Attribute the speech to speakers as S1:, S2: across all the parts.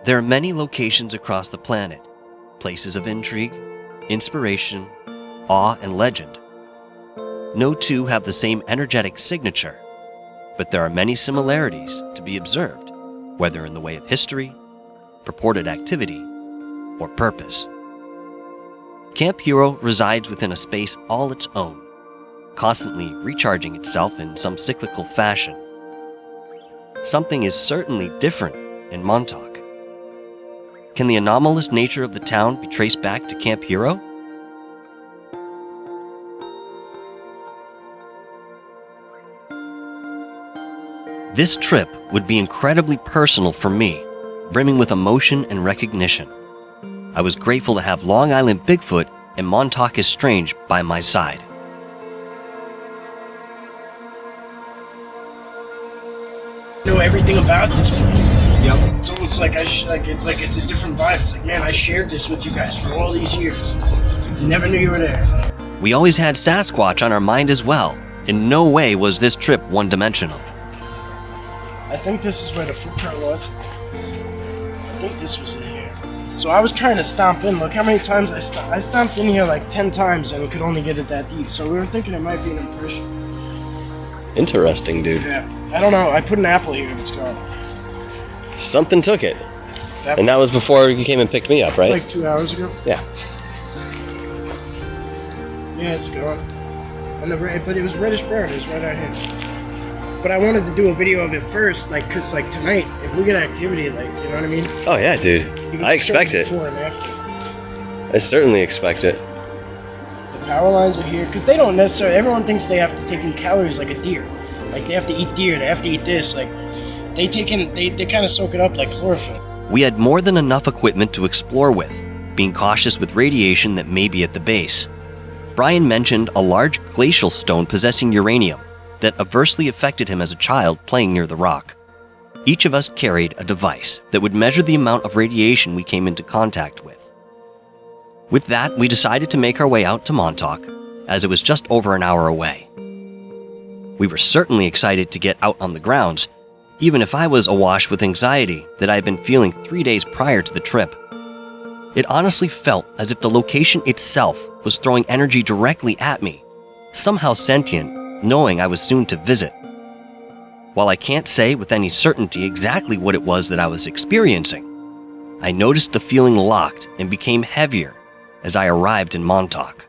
S1: There are many locations across the planet, places of intrigue, inspiration, awe, and legend. No two have the same energetic signature, but there are many similarities to be observed, whether in the way of history, purported activity, or purpose. Camp Hero resides within a space all its own, constantly recharging itself in some cyclical fashion. Something is certainly different in Montauk. Can the anomalous nature of the town be traced back to Camp Hero? This trip would be incredibly personal for me, brimming with emotion and recognition. I was grateful to have Long Island Bigfoot and Montauk is Strange by my side.
S2: Know everything about this place.
S3: Yep.
S2: It's almost like it's a different vibe. It's like, man, I shared this with you guys for all these years. You never knew you were there.
S1: We always had Sasquatch on our mind as well. In no way was this trip one-dimensional.
S2: I think this is where the food truck was. I think this was in here. So I was trying to stomp in. Look how many times I stomped in here like 10 times and could only get it that deep. So we were thinking it might be an impression.
S3: Interesting, dude.
S2: Yeah. I don't know. I put an apple here and it's gone.
S3: Something took it. And that was before you came and picked me up, right?
S2: Like 2 hours ago.
S3: Yeah.
S2: Yeah, it's gone. And but it was reddish brown. It was right out here. But I wanted to do a video of it first, like, cause like tonight, if we get activity, like, you know what I mean?
S3: Oh yeah, dude. I expect it.
S2: Before and after.
S3: I certainly expect it.
S2: The power lines are here, cause they don't necessarily. Everyone thinks they have to take in calories like a deer. Like they have to eat deer, they have to eat this. Like they kind of soak it up like chlorophyll.
S1: We had more than enough equipment to explore with, being cautious with radiation that may be at the base. Brian mentioned a large glacial stone possessing uranium that adversely affected him as a child playing near the rock. Each of us carried a device that would measure the amount of radiation we came into contact with. With that, we decided to make our way out to Montauk, as it was just over an hour away. We were certainly excited to get out on the grounds, even if I was awash with anxiety that I had been feeling 3 days prior to the trip. It honestly felt as if the location itself was throwing energy directly at me, somehow sentient, knowing I was soon to visit. While I can't say with any certainty exactly what it was that I was experiencing, I noticed the feeling locked and became heavier as I arrived in Montauk.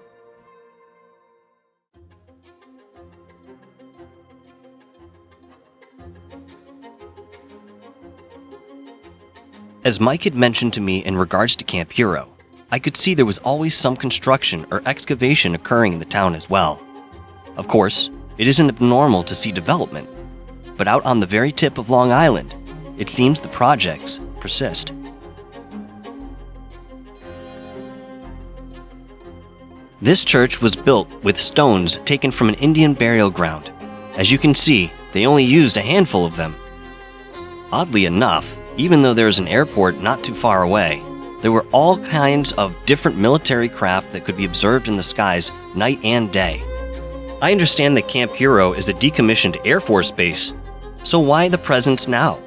S1: As Mike had mentioned to me in regards to Camp Hero, I could see there was always some construction or excavation occurring in the town as well. Of course, it isn't abnormal to see development, but out on the very tip of Long Island, it seems the projects persist. This church was built with stones taken from an Indian burial ground. As you can see, they only used a handful of them. Oddly enough, even though there is an airport not too far away, there were all kinds of different military craft that could be observed in the skies night and day. I understand that Camp Hero is a decommissioned Air Force base, so why the presence now?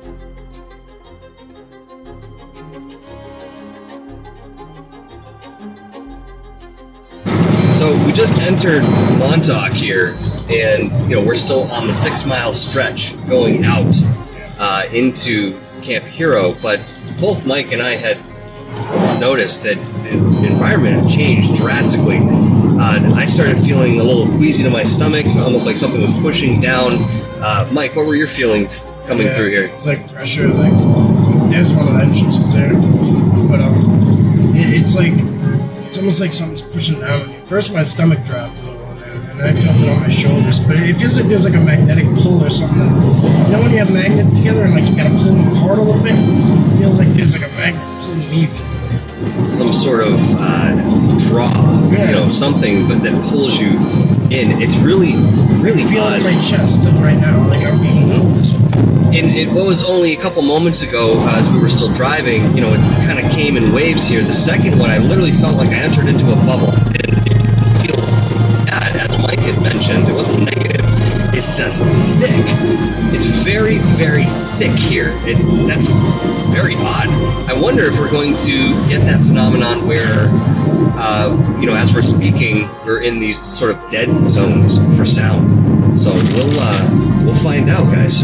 S3: So we just entered Montauk here, and we're still on the 6 mile stretch going out into Camp Hero, but both Mike and I had noticed that the environment had changed drastically. I started feeling a little queasy to my stomach, almost like something was pushing down. Mike, what were your feelings coming through here?
S2: It's like pressure, like there's one of the entrances there, but it's almost like something's pushing down on me. First my stomach dropped a little, and I felt it on my shoulders, but it feels like there's like a magnetic pull or something. You know when you have magnets together and like you gotta pull them apart a little bit? It feels like there's like a magnet pulling me.
S3: Some sort of draw, something that pulls you in. It's really
S2: feels
S3: odd.
S2: in my chest still right now, like I'm being pulled this way.
S3: And it was only a couple moments ago, as we were still driving, it kind of came in waves here. The second one, I literally felt like I entered into a bubble. And it didn't feel bad, as Mike had mentioned. It wasn't negative. It is just thick. It's very, very thick here. That's very odd. I wonder if we're going to get that phenomenon where, as we're speaking, we're in these sort of dead zones for sound. So we'll find out, guys.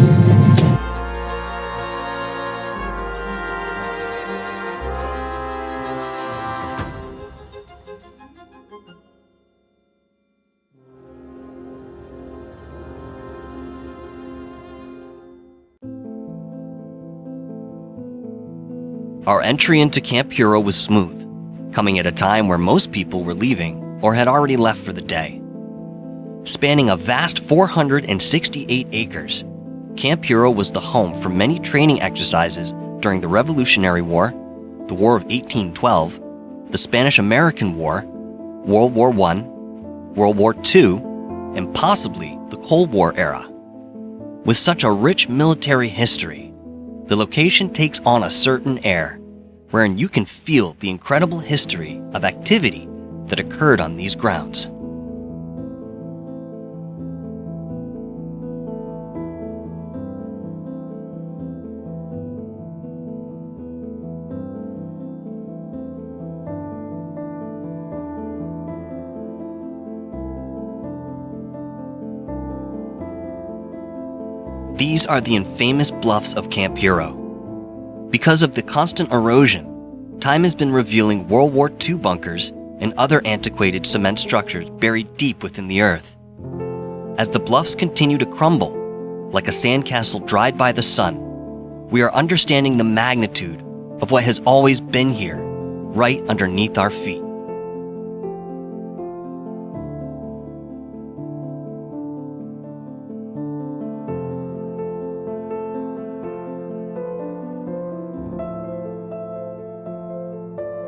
S1: Our entry into Camp Hero was smooth, coming at a time where most people were leaving or had already left for the day. Spanning a vast 468 acres, Camp Hero was the home for many training exercises during the Revolutionary War, the War of 1812, the Spanish-American War, World War I, World War II, and possibly the Cold War era. With such a rich military history, the location takes on a certain air, wherein you can feel the incredible history of activity that occurred on these grounds. These are the infamous bluffs of Camp Hero. Because of the constant erosion, time has been revealing World War II bunkers and other antiquated cement structures buried deep within the earth. As the bluffs continue to crumble, like a sandcastle dried by the sun, we are understanding the magnitude of what has always been here, right underneath our feet.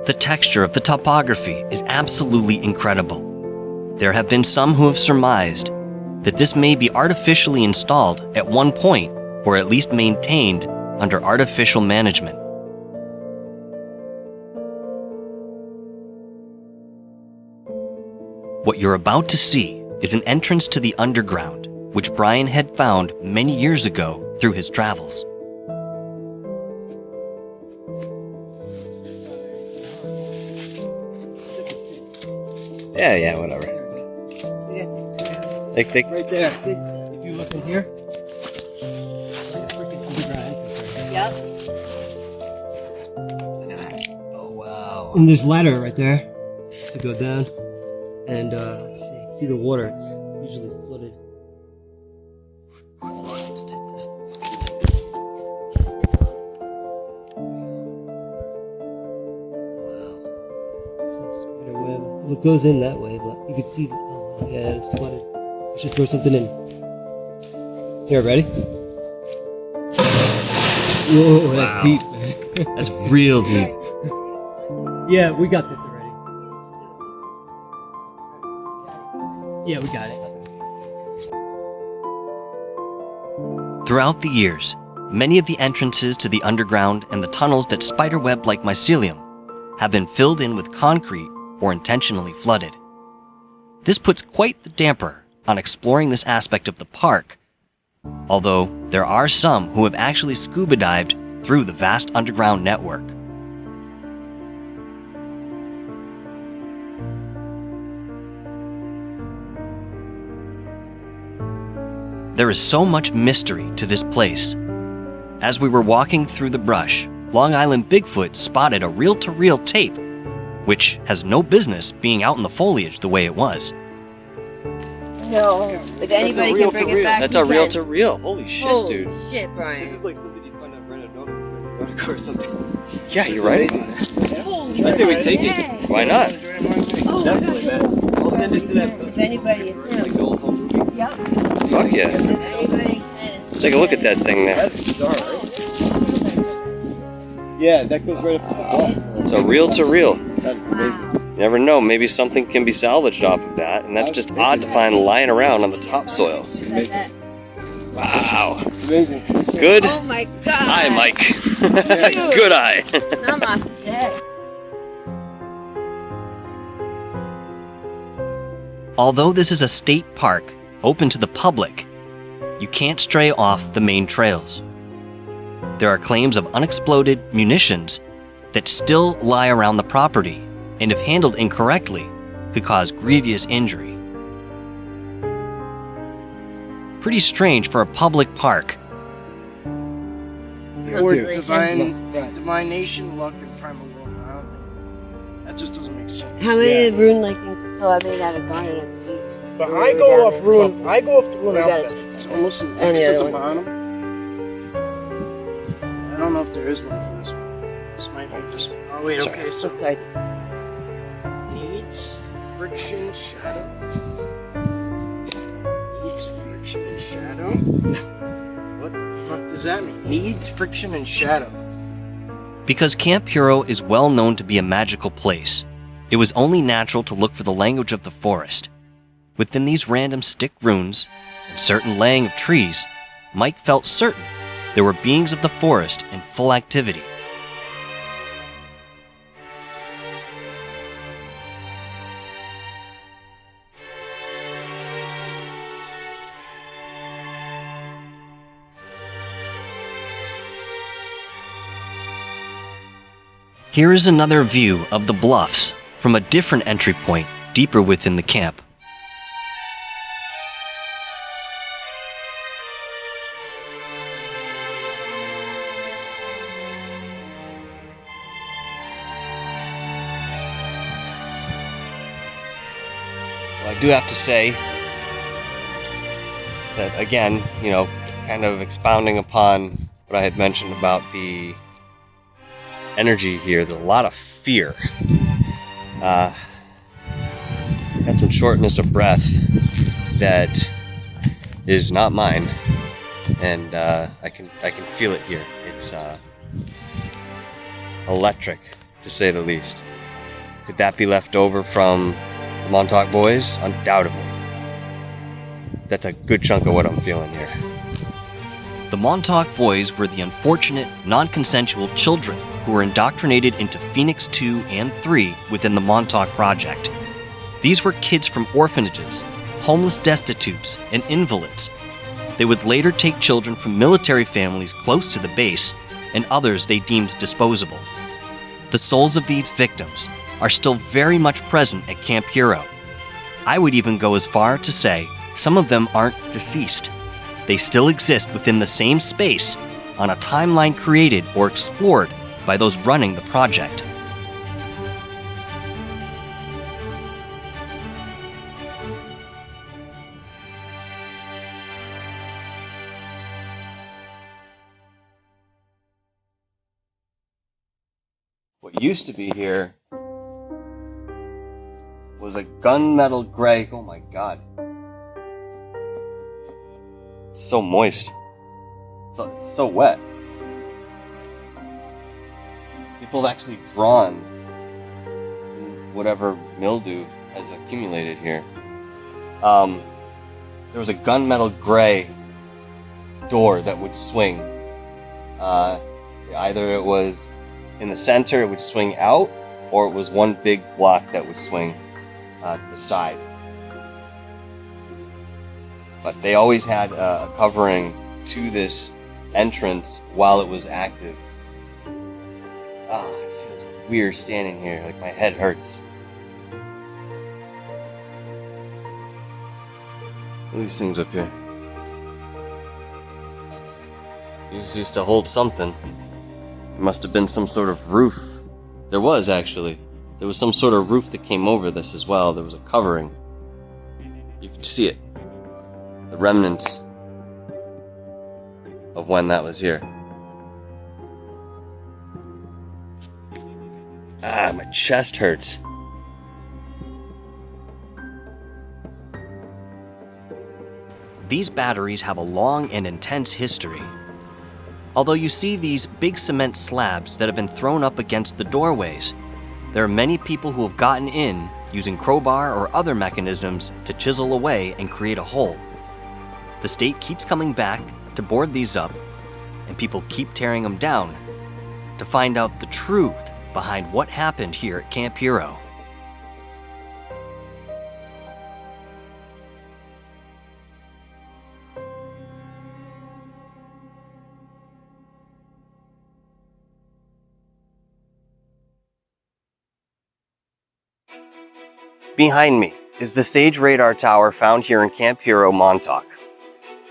S1: The texture of the topography is absolutely incredible. There have been some who have surmised that this may be artificially installed at one point, or at least maintained under artificial management. What you're about to see is an entrance to the underground, which Brian had found many years ago through his travels.
S3: Yeah, whatever. Think.
S2: Right there. If you look in here. Freaking underground.
S4: Yep.
S3: Oh, wow.
S5: And there's ladder right there to go down. And let's see the water. It's usually flooded. So it's spider web. Well, it goes in that way, but you can see. Oh yeah, it's flooded. I should throw something in. Here, ready? Whoa, that's
S3: Wow.
S5: deep.
S3: That's real deep.
S5: Yeah, we got this already. Yeah, we got it.
S1: Throughout the years, many of the entrances to the underground and the tunnels that spiderweb like mycelium have been filled in with concrete or intentionally flooded. This puts quite the damper on exploring this aspect of the park, although there are some who have actually scuba dived through the vast underground network. There is so much mystery to this place. As we were walking through the brush, Long Island Bigfoot spotted a reel-to-reel tape, which has no business being out in the foliage the way it was.
S4: No, if anybody can bring it back,
S3: That's
S4: you
S3: a
S4: can.
S3: reel-to-reel. Holy shit,
S4: Holy
S3: dude.
S4: shit, Brian.
S5: This is like something you'd find on Reddit or something.
S3: Yeah, you're right.
S4: Holy
S5: I say we
S4: shit.
S5: take it.
S3: Why not?
S4: Oh,
S5: Definitely, man. I'll send it to them.
S4: if anybody is
S5: Like the old home movies.
S4: Yep.
S3: Fuck yeah.
S4: If anybody can.
S3: Let's take a look at that thing there.
S5: That's bizarre, right? Yeah, that goes right up to the wall.
S3: It's a reel-to-reel.
S5: That's amazing.
S3: You never know, maybe something can be salvaged off of that, and that's just odd to find lying around on the topsoil. Wow.
S5: Amazing.
S3: Good
S4: Oh my god.
S3: eye, Mike. Good eye.
S4: Namaste.
S1: Although this is a state park open to the public, you can't stray off the main trails. There are claims of unexploded munitions that still lie around the property, and if handled incorrectly, could cause grievous injury. Pretty strange for a public park.
S2: Or
S4: Constellation.
S2: divine nation, luck, and primal will. I don't think that just doesn't make sense.
S4: How many rune like things so I made out of garnet at the beach?
S2: But
S4: Or
S2: I
S4: down
S2: go off
S4: there?
S2: rune. I go off the rune
S4: We got
S2: alphabet.
S4: it.
S2: It's almost an
S4: And
S2: X
S4: the
S2: at
S4: other
S2: the
S4: one.
S2: bottom. I don't know if there is one for this one. This might be just. Oh wait,
S5: Sorry.
S2: okay. So
S4: Okay.
S2: needs friction shadow. Needs friction and shadow. What the fuck does that mean? Needs friction and shadow.
S1: Because Camp Hero is well known to be a magical place, it was only natural to look for the language of the forest. Within these random stick runes and certain laying of trees, Mike felt certain there were beings of the forest in full activity. Here is another view of the bluffs from a different entry point deeper within the camp.
S3: Well, I do have to say that, again, kind of expounding upon what I had mentioned about the energy here, there's a lot of fear. Got some shortness of breath that is not mine, and I can feel it here. It's electric, to say the least. Could that be left over from the Montauk boys? Undoubtedly. That's a good chunk of what I'm feeling here.
S1: The Montauk boys were the unfortunate, non-consensual children who were indoctrinated into Phoenix 2 and 3 within the Montauk Project. These were kids from orphanages, homeless destitutes, and invalids. They would later take children from military families close to the base and others they deemed disposable. The souls of these victims are still very much present at Camp Hero. I would even go as far to say some of them aren't deceased. They still exist within the same space on a timeline created or explored by those running the project.
S3: What used to be here was a gunmetal gray. Oh my god. It's so moist. It's so wet. People have actually drawn whatever mildew has accumulated here. There was a gunmetal gray door that would swing. Either it was in the center, it would swing out, or it was one big block that would swing to the side. But they always had a covering to this entrance while it was active. It feels weird standing here, like my head hurts. What are these things up here? These used to hold something. There must have been some sort of roof. There was, actually. There was some sort of roof that came over this as well. There was a covering. You could see it. The remnants of when that was here. My chest hurts.
S1: These batteries have a long and intense history. Although you see these big cement slabs that have been thrown up against the doorways, there are many people who have gotten in using crowbar or other mechanisms to chisel away and create a hole. The state keeps coming back to board these up, and people keep tearing them down to find out the truth behind what happened here at Camp Hero. Behind me is the SAGE radar tower found here in Camp Hero, Montauk.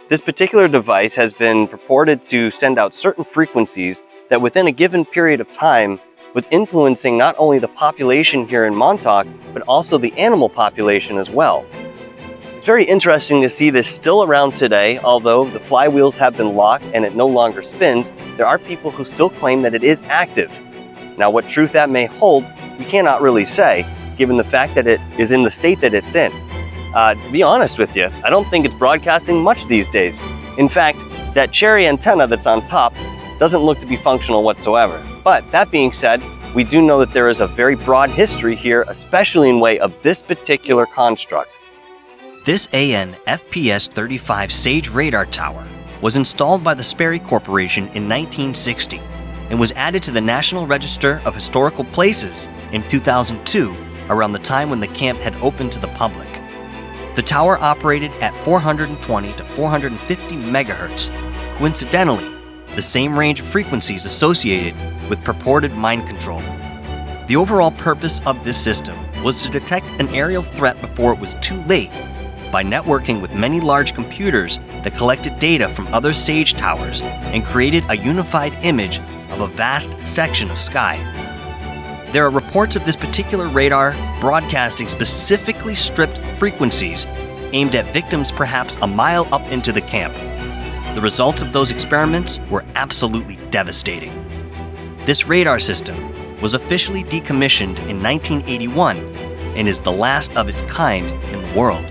S1: This particular device has been purported to send out certain frequencies that within a given period of time was influencing not only the population here in Montauk, but also the animal population as well. It's very interesting to see this still around today. Although the flywheels have been locked and it no longer spins, there are people who still claim that it is active. Now, what truth that may hold, we cannot really say, given the fact that it is in the state that it's in. To be honest with you, I don't think it's broadcasting much these days. In fact, that cherry antenna that's on top doesn't look to be functional whatsoever. But that being said, we do know that there is a very broad history here, especially in way of this particular construct. This AN FPS 35 SAGE radar tower was installed by the Sperry Corporation in 1960 and was added to the National Register of Historical Places in 2002, around the time when the camp had opened to the public. The tower operated at 420 to 450 megahertz, coincidentally, the same range of frequencies associated with purported mind control. The overall purpose of this system was to detect an aerial threat before it was too late by networking with many large computers that collected data from other SAGE towers and created a unified image of a vast section of sky. There are reports of this particular radar broadcasting specifically stripped frequencies aimed at victims perhaps a mile up into the camp. The results of those experiments were absolutely devastating. This radar system was officially decommissioned in 1981 and is the last of its kind in the world.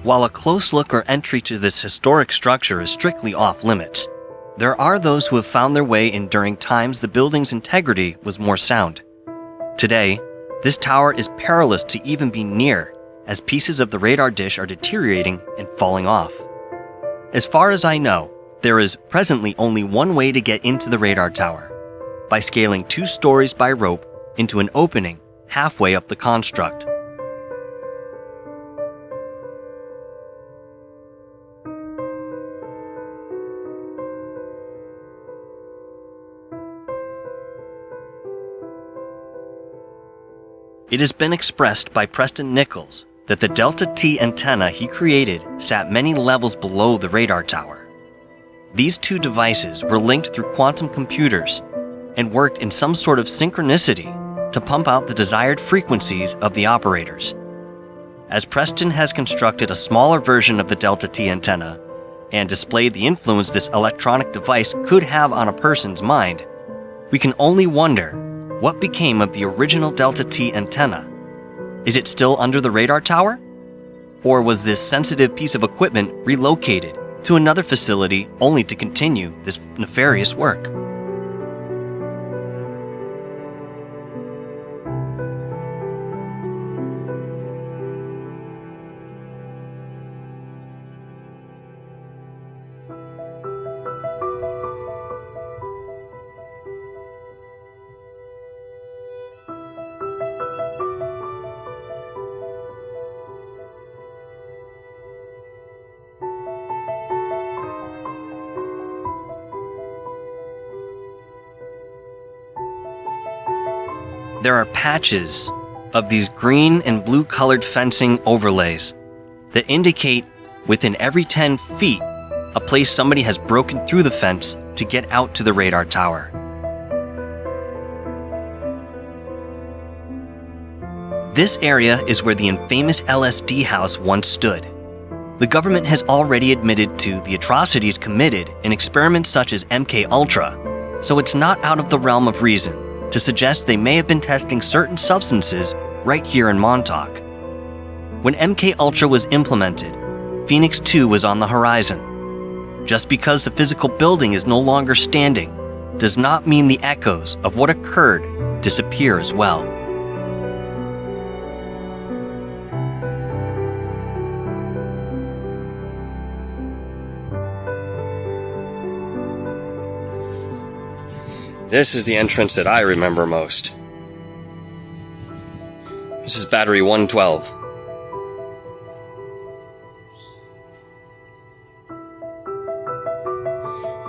S1: While a close look or entry to this historic structure is strictly off limits, there are those who have found their way in during times the building's integrity was more sound. Today, this tower is perilous to even be near, as pieces of the radar dish are deteriorating and falling off. As far as I know, there is presently only one way to get into the radar tower, by scaling 2 stories by rope into an opening halfway up the construct. It has been expressed by Preston Nichols that the Delta T antenna he created sat many levels below the radar tower. These 2 devices were linked through quantum computers and worked in some sort of synchronicity to pump out the desired frequencies of the operators. As Preston has constructed a smaller version of the Delta T antenna and displayed the influence this electronic device could have on a person's mind, we can only wonder what became of the original Delta T antenna. Is it still under the radar tower? Or was this sensitive piece of equipment relocated to another facility only to continue this nefarious work? There are patches of these green and blue colored fencing overlays that indicate within every 10 feet a place somebody has broken through the fence to get out to the radar tower. This area is where the infamous LSD house once stood. The government has already admitted to the atrocities committed in experiments such as MK Ultra, so it's not out of the realm of reason to suggest they may have been testing certain substances right here in Montauk. When MK Ultra was implemented, Phoenix 2 was on the horizon. Just because the physical building is no longer standing does not mean the echoes of what occurred disappear as well. This is the entrance that I remember most. This is Battery 112.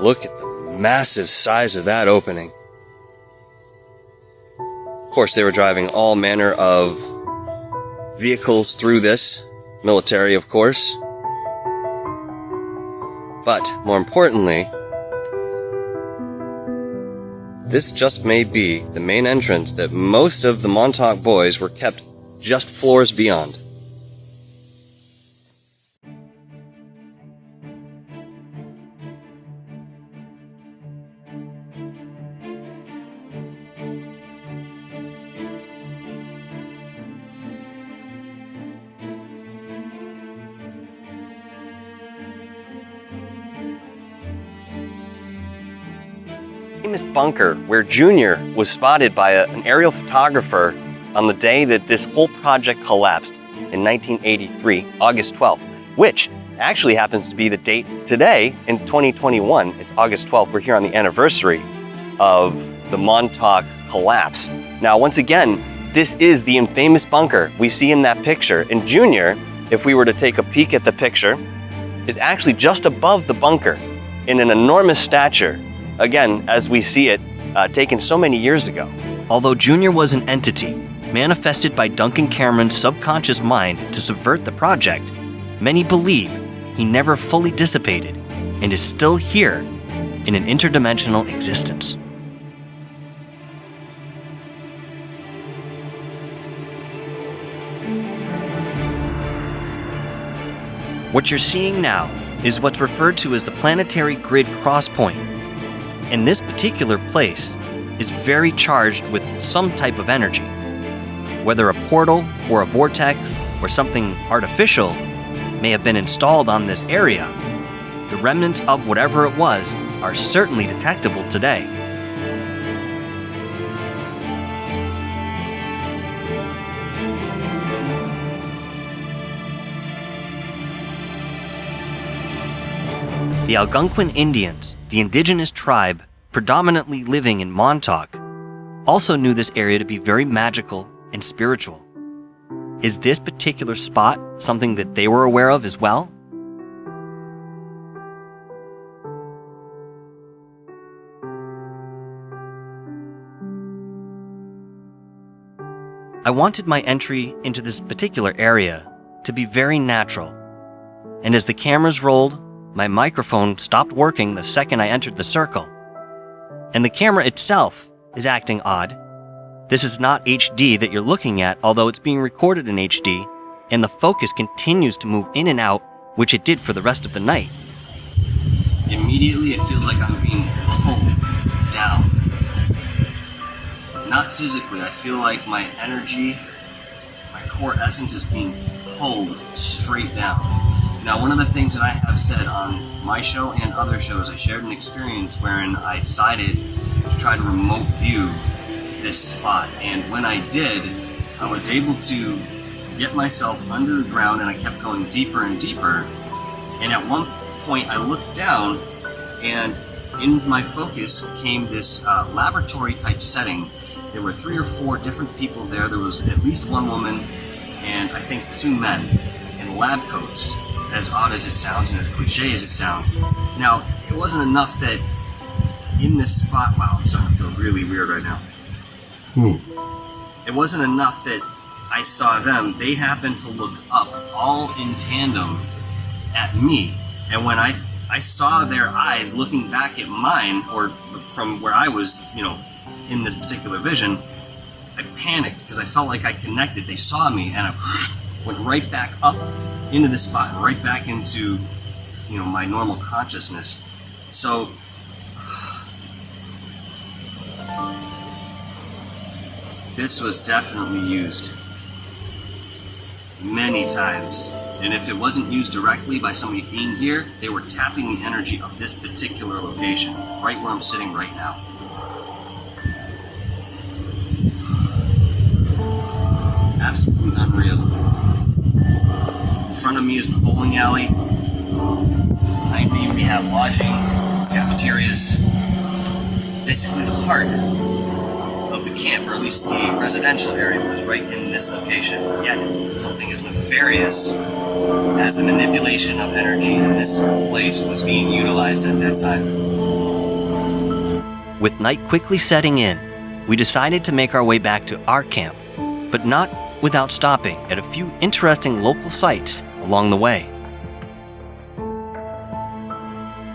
S1: Look at the massive size of that opening. Of course, they were driving all manner of vehicles through this, military, of course. But, more importantly, this just may be the main entrance that most of the Montauk boys were kept just floors beyond. Famous bunker where Junior was spotted by an aerial photographer on the day that this whole project collapsed in 1983, August 12th, which actually happens to be the date today in 2021. It's August 12th. We're here on the anniversary of the Montauk collapse. Now, once again, this is the infamous bunker we see in that picture. And Junior, if we were to take a peek at the picture, is actually just above the bunker in an enormous stature. Again, as we see it, taken so many years ago. Although Junior was an entity manifested by Duncan Cameron's subconscious mind to subvert the project, many believe he never fully dissipated and is still here in an interdimensional existence. What you're seeing now is what's referred to as the planetary grid crosspoint. And this particular place is very charged with some type of energy. Whether a portal or a vortex or something artificial may have been installed on this area, the remnants of whatever it was are certainly detectable today. The Algonquin Indians, the indigenous tribe predominantly living in Montauk, also knew this area to be very magical and spiritual. Is this particular spot something that they were aware of as well? I wanted my entry into this particular area to be very natural, and as the cameras rolled, my microphone stopped working the second I entered the circle. And the camera itself is acting odd. This is not HD that you're looking at, although it's being recorded in HD, and the focus continues to move in and out, which it did for the rest of the night. Immediately it feels like I'm being pulled down. Not physically, I feel like my energy, my core essence is being pulled straight down. Now, one of the things that I have said on my show and other shows, I shared an experience wherein I decided to try to remote view this spot. And when I did, I was able to get myself under the ground, and I kept going deeper and deeper. And at one point, I looked down, and in my focus came this laboratory type setting. There were 3 or 4 different people there. There was at least one woman and I think 2 men in lab coats. As odd as it sounds and as cliche as it sounds. Now, it wasn't enough that in this spot, wow, I'm starting to feel really weird right now. It wasn't enough that I saw them. They happened to look up all in tandem at me. And when I saw their eyes looking back at mine, or from where I was, in this particular vision, I panicked because I felt like I connected. They saw me and I went right back up into this spot, right back into, my normal consciousness. So, this was definitely used many times. And if it wasn't used directly by somebody being here, they were tapping the energy of this particular location, right where I'm sitting right now. Absolutely unreal. In front of me is the bowling alley. Behind me we have lodging, cafeterias. Basically the heart of the camp, or at least the residential area, was right in this location. Yet, something as nefarious as the manipulation of energy in this place was being utilized at that time. With night quickly setting in, we decided to make our way back to our camp, but not without stopping at a few interesting local sites along the way.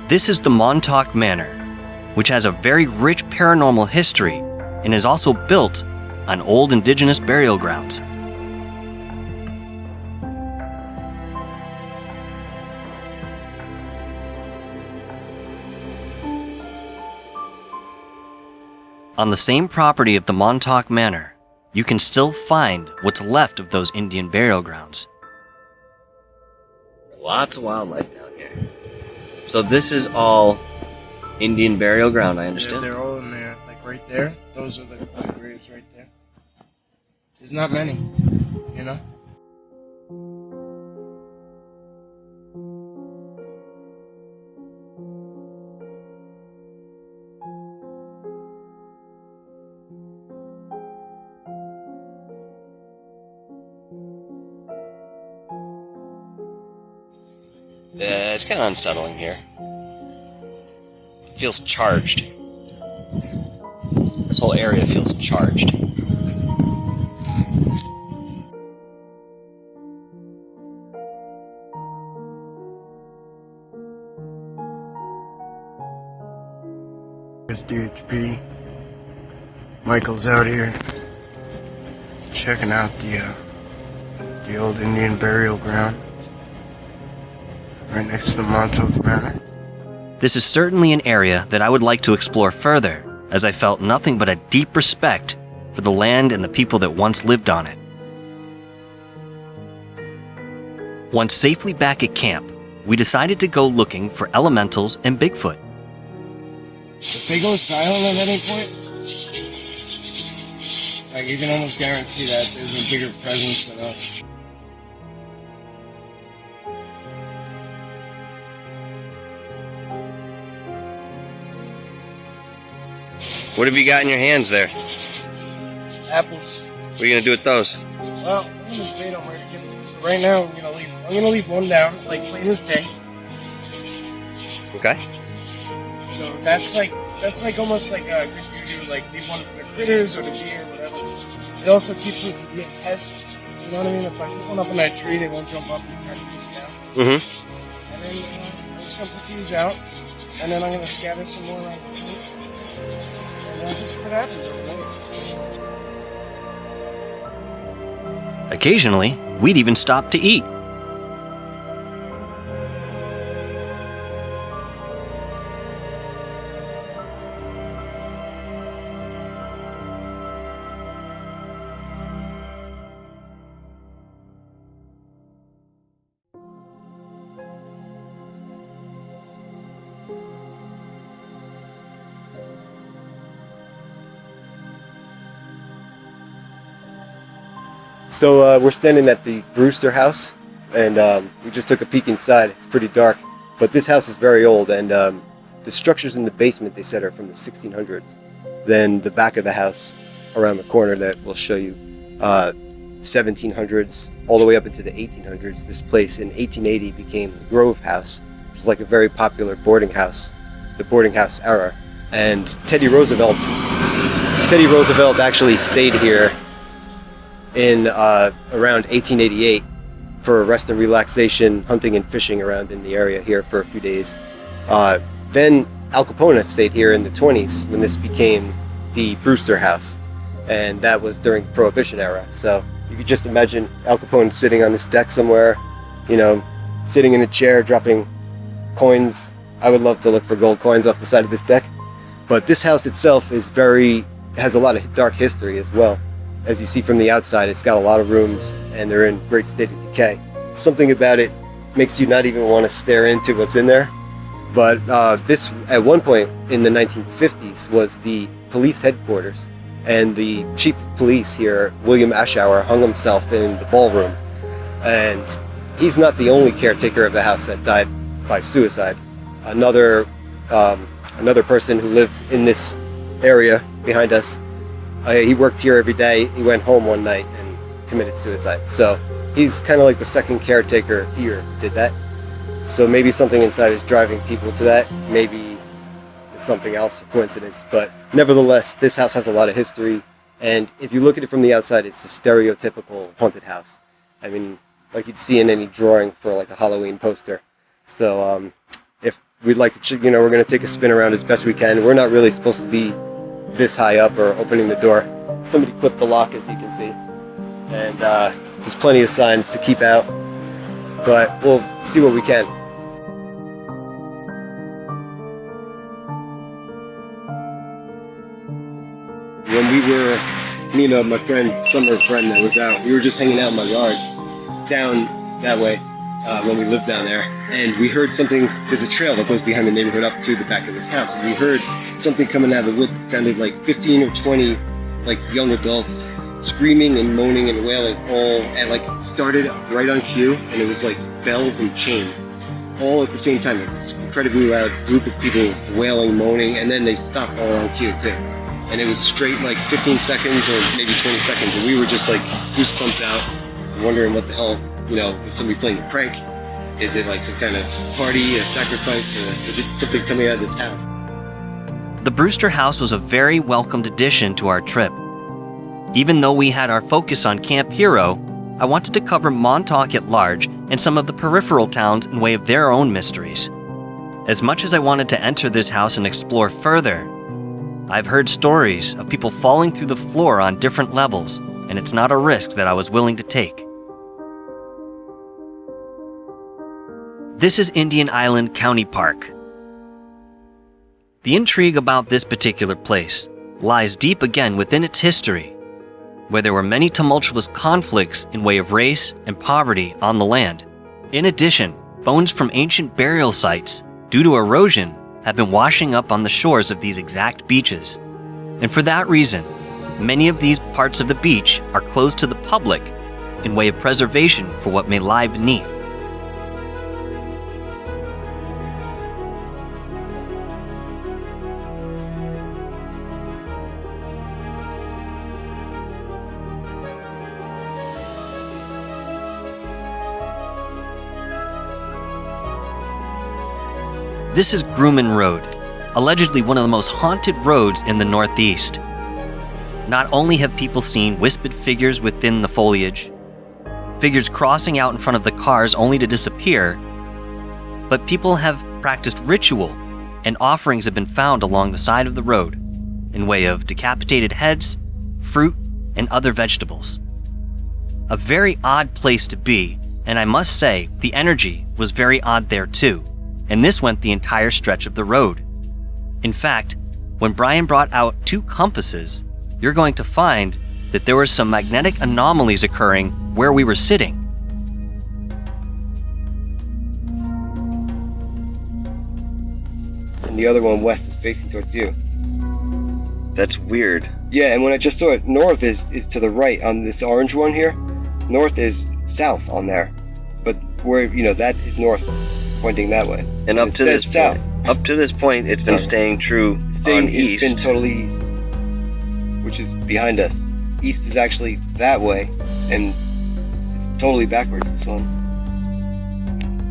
S1: This is the Montauk Manor, which has a very rich paranormal history and is also built on old indigenous burial grounds. On the same property of the Montauk Manor, you can still find what's left of those Indian burial grounds.
S3: Lots of wildlife down here. So this is all Indian burial ground, I understand?
S2: They're all in there, like right there. Those are the graves right there. There's not many, you know?
S3: It's kind of unsettling here. It feels charged. This whole area feels charged.
S2: There's DHP. Michael's out here checking out the old Indian burial ground right next to the Montauk Manor.
S1: This is certainly an area that I would like to explore further, as I felt nothing but a deep respect for the land and the people that once lived on it. Once safely back at camp, we decided to go looking for elementals and Bigfoot.
S2: If they go silent at any point, like you can almost guarantee that there's a bigger presence than us.
S3: What have you got in your hands there?
S2: Apples.
S3: What are you gonna do with those?
S2: Well, I'm gonna debate on where to give them. So right now, I'm gonna leave one down, like plain as day.
S3: Okay.
S2: So that's like almost like a good juju, like leave one for the critters or the deer or whatever. It also keeps them from being pests. You know what I mean? If I put one up in that tree, they won't jump up and try to take it down.
S3: Mm-hmm.
S2: And then I'm just gonna put these out, and then I'm gonna scatter some more around the tree. And then just what happens.
S1: Occasionally, we'd even stop to eat.
S5: So we're standing at the Brewster house, and we just took a peek inside. It's pretty dark, but this house is very old, and the structures in the basement, they said, are from the 1600s. Then the back of the house around the corner that we'll show you, 1700s, all the way up into the 1800s. This place in 1880 became the Grove House, which was like a very popular boarding house, the boarding house era. And Teddy Roosevelt actually stayed here in around 1888 for rest and relaxation, hunting and fishing around in the area here for a few days. Then Al Capone stayed here in the 20s when this became the Brewster House, and that was during the Prohibition era. So you could just imagine Al Capone sitting on this deck somewhere, you know, sitting in a chair dropping coins. I would love to look for gold coins off the side of this deck. But this house itself has a lot of dark history as well. As you see from the outside, it's got a lot of rooms, and they're in great state of decay. Something about it makes you not even want to stare into what's in there. But this, at one point in the 1950s, was the police headquarters. And the chief of police here, William Ashour, hung himself in the ballroom. And he's not the only caretaker of the house that died by suicide. Another person who lived in this area behind us, he worked here every day. He went home one night and committed suicide. So he's kind of like the second caretaker here who did that. So maybe something inside is driving people to that. Maybe something else, a coincidence. But nevertheless, this house has a lot of history. And if you look at it from the outside, it's a stereotypical haunted house. I mean, like you'd see in any drawing for like a Halloween poster. So if we'd like to, we're going to take a spin around as best we can. We're not really supposed to be this high up or opening the door. Somebody clipped the lock, as you can see. And there's plenty of signs to keep out. But we'll see what we can. When we were, my friend, summer friend that was out, we were just hanging out in my yard down that way when we lived down there. And we heard something, there's a trail that goes behind the neighborhood up to the back of this house. And we heard something coming out of the woods that sounded like 15 or 20 like young adults screaming and moaning and wailing and like started right on cue, and it was like bells and chains all at the same time. It was an incredibly loud group of people wailing, moaning, and then they stopped all on cue too. And it was straight like 15 seconds or maybe 20 seconds, and we were just like goosebumps out, wondering what the hell, is somebody playing a prank? Is it like some kind of party, a sacrifice, is it something coming out of this house?
S1: The Brewster House was a very welcomed addition to our trip. Even though we had our focus on Camp Hero, I wanted to cover Montauk at large and some of the peripheral towns in way of their own mysteries. As much as I wanted to enter this house and explore further, I've heard stories of people falling through the floor on different levels, and it's not a risk that I was willing to take. This is Indian Island County Park. The intrigue about this particular place lies deep again within its history, where there were many tumultuous conflicts in way of race and poverty on the land. In addition, bones from ancient burial sites, due to erosion, have been washing up on the shores of these exact beaches. And for that reason, many of these parts of the beach are closed to the public in way of preservation for what may lie beneath. This is Grumman Road, allegedly one of the most haunted roads in the Northeast. Not only have people seen wisped figures within the foliage, figures crossing out in front of the cars only to disappear, but people have practiced ritual and offerings have been found along the side of the road in way of decapitated heads, fruit, and other vegetables. A very odd place to be, and I must say the energy was very odd there too. And this went the entire stretch of the road. In fact, when Brian brought out 2 compasses, you're going to find that there were some magnetic anomalies occurring where we were sitting.
S5: And the other one west is facing towards you.
S3: That's weird.
S5: Yeah, and when I just saw it, north is to the right on this orange one here. North is south on there. But where, that is north, pointing that way.
S3: And up to this point, it's been staying true on east.
S5: It's been totally east, which is behind us. East is actually that way, and it's totally backwards, this one.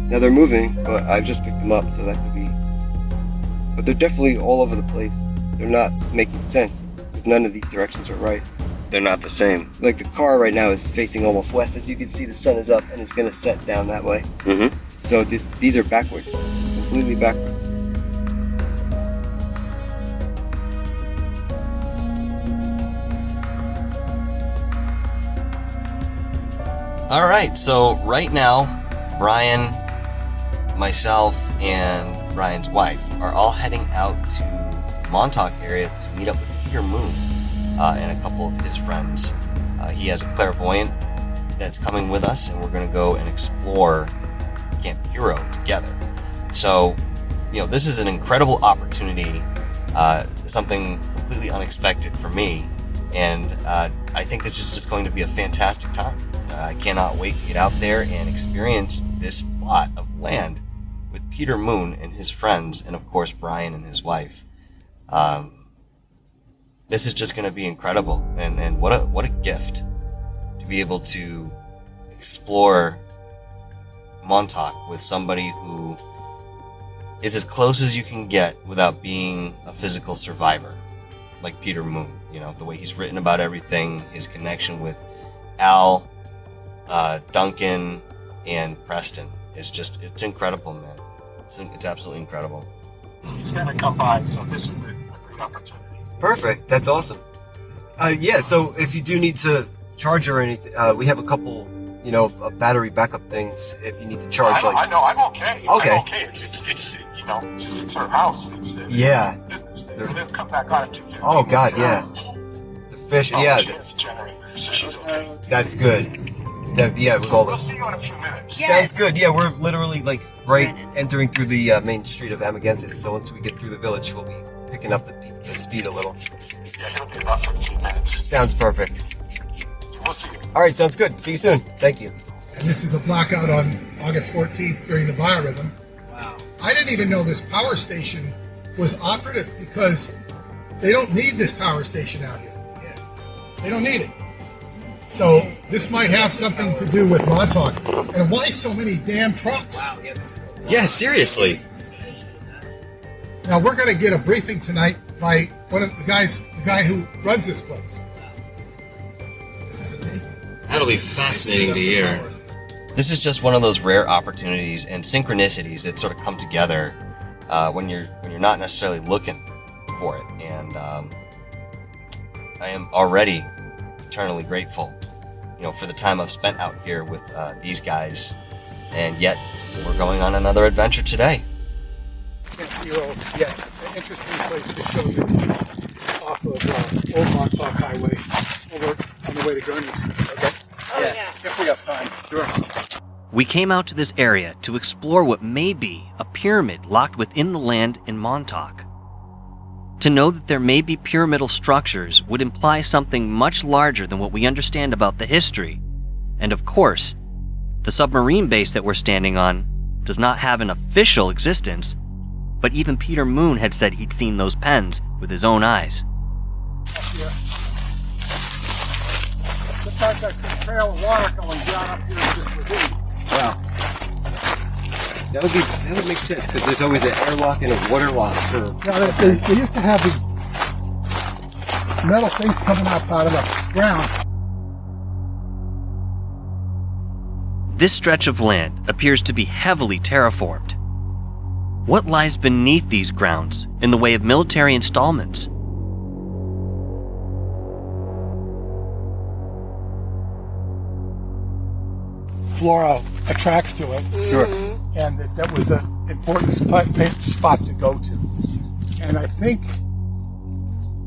S5: Now they're moving, but I've just picked them up, so that could be... But they're definitely all over the place. They're not making sense, because none of these directions are right.
S3: They're not the same.
S5: Like the car right now is facing almost west. As you can see, the sun is up, and it's going to set down that way.
S3: Mm-hmm.
S5: So these are backwards, completely backwards.
S1: All right, so right now, Brian, myself, and Brian's wife are all heading out to Montauk area to meet up with Peter Moon and a couple of his friends. He has a clairvoyant that's coming with us, and we're going to go and explore Camp Hero together. So, this is an incredible opportunity, something completely unexpected for me, and I think this is just going to be a fantastic time. I cannot wait to get out there and experience this plot of land with Peter Moon and his friends, and of course Brian and his wife. This is just going to be incredible, and what a gift to be able to explore Montauk with somebody who
S3: is as close as you can get without being a physical survivor, like Peter Moon. You know, the way he's written about everything, his connection with Al, Duncan, and Preston is just, it's incredible, man. It's absolutely incredible.
S6: He's going to come by, so this is a great opportunity.
S5: Perfect. That's awesome. Yeah, so if you do need to charge or anything, we have a couple, battery backup things if you need to charge.
S6: I know, I'm okay.
S5: Okay.
S6: I'm okay. It's her house. It's
S5: Yeah.
S6: business. They'll come back on at 2:50.
S5: Oh, God, yeah. The fish, yeah,
S6: She has a generator, so she's okay.
S5: that's good. Yeah, with all
S6: We'll
S5: the...
S6: see you in a few minutes.
S5: Sounds good. Yeah, we're literally, right entering through the main street of Amagansett, so once we get through the village, we'll be picking up the speed a little.
S6: Yeah, it'll be about 15 minutes.
S5: Sounds perfect.
S6: We'll see you.
S5: All right, sounds good. See you soon. Thank you.
S7: And this was a blackout on August 14th during the biorhythm. Wow. I didn't even know this power station was operative because they don't need this power station out here. They don't need it. So this might have something to do with Montauk. And why so many damn trucks?
S3: Yeah, seriously.
S7: Now we're going to get a briefing tonight by one of the guy who runs this place. This is amazing.
S3: That'll be fascinating to hear. This is just one of those rare opportunities and synchronicities that sort of come together when you're not necessarily looking for it. And I am already eternally grateful, for the time I've spent out here with these guys. And yet, we're going on another adventure today.
S7: Yeah, an interesting place to show you off of Old Montauk Highway over on the way to Gurney's. Okay? If we have time. Sure.
S1: We came out to this area to explore what may be a pyramid locked within the land in Montauk. To know that there may be pyramidal structures would imply something much larger than what we understand about the history. And of course, the submarine base that we're standing on does not have an official existence, but even Peter Moon had said he'd seen those pens with his own eyes.
S7: Looks like there's a trail of water going down up here in this ravine.
S5: Wow. That would make sense because there's always an airlock and a water lock for...
S7: Yeah, they used to have these metal things coming up out of the ground.
S1: This stretch of land appears to be heavily terraformed. What lies beneath these grounds in the way of military installments?
S7: Flora attracts to it.
S5: Sure.
S7: And that was an important spot to go to. And I think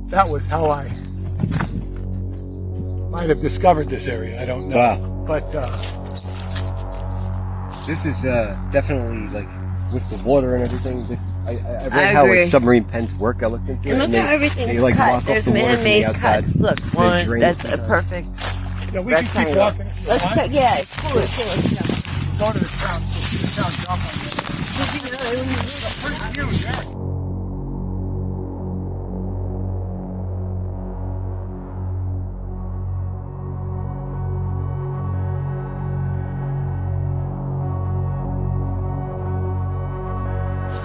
S7: that was how I might have discovered this area. I don't know.
S5: Wow.
S7: But
S5: This is definitely, with the water and everything, I read
S4: I
S5: how
S4: agree.
S5: submarine pens work. I looked into it.
S4: And look
S5: and
S4: how everything
S5: they
S4: is
S5: block
S4: cut.
S5: off
S4: There's
S5: the water from the
S4: man-made
S5: outside.
S4: cuts. Look,
S5: They
S4: one,
S5: drain
S4: that's
S5: it.
S4: a perfect
S7: we can keep
S4: rectangle.
S7: walking if you
S4: Let's
S7: want.
S4: check, yeah, it's cool.
S7: Go to the town jump on it. Pretty huge, yeah.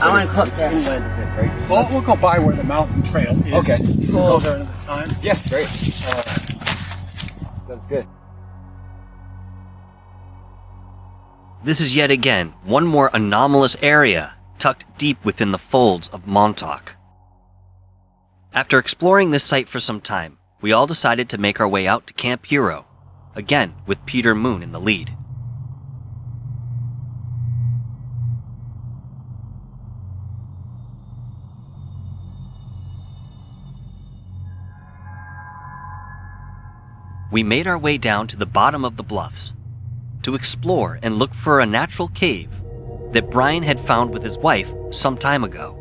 S4: I want to clip this.
S7: Well, we'll go by where the mountain trail is.
S5: Okay.
S7: We'll go there another time.
S5: Yeah, great. Sounds good.
S1: This is yet again one more anomalous area tucked deep within the folds of Montauk. After exploring this site for some time, we all decided to make our way out to Camp Hero, again with Peter Moon in the lead. We made our way down to the bottom of the bluffs to explore and look for a natural cave that Brian had found with his wife some time ago.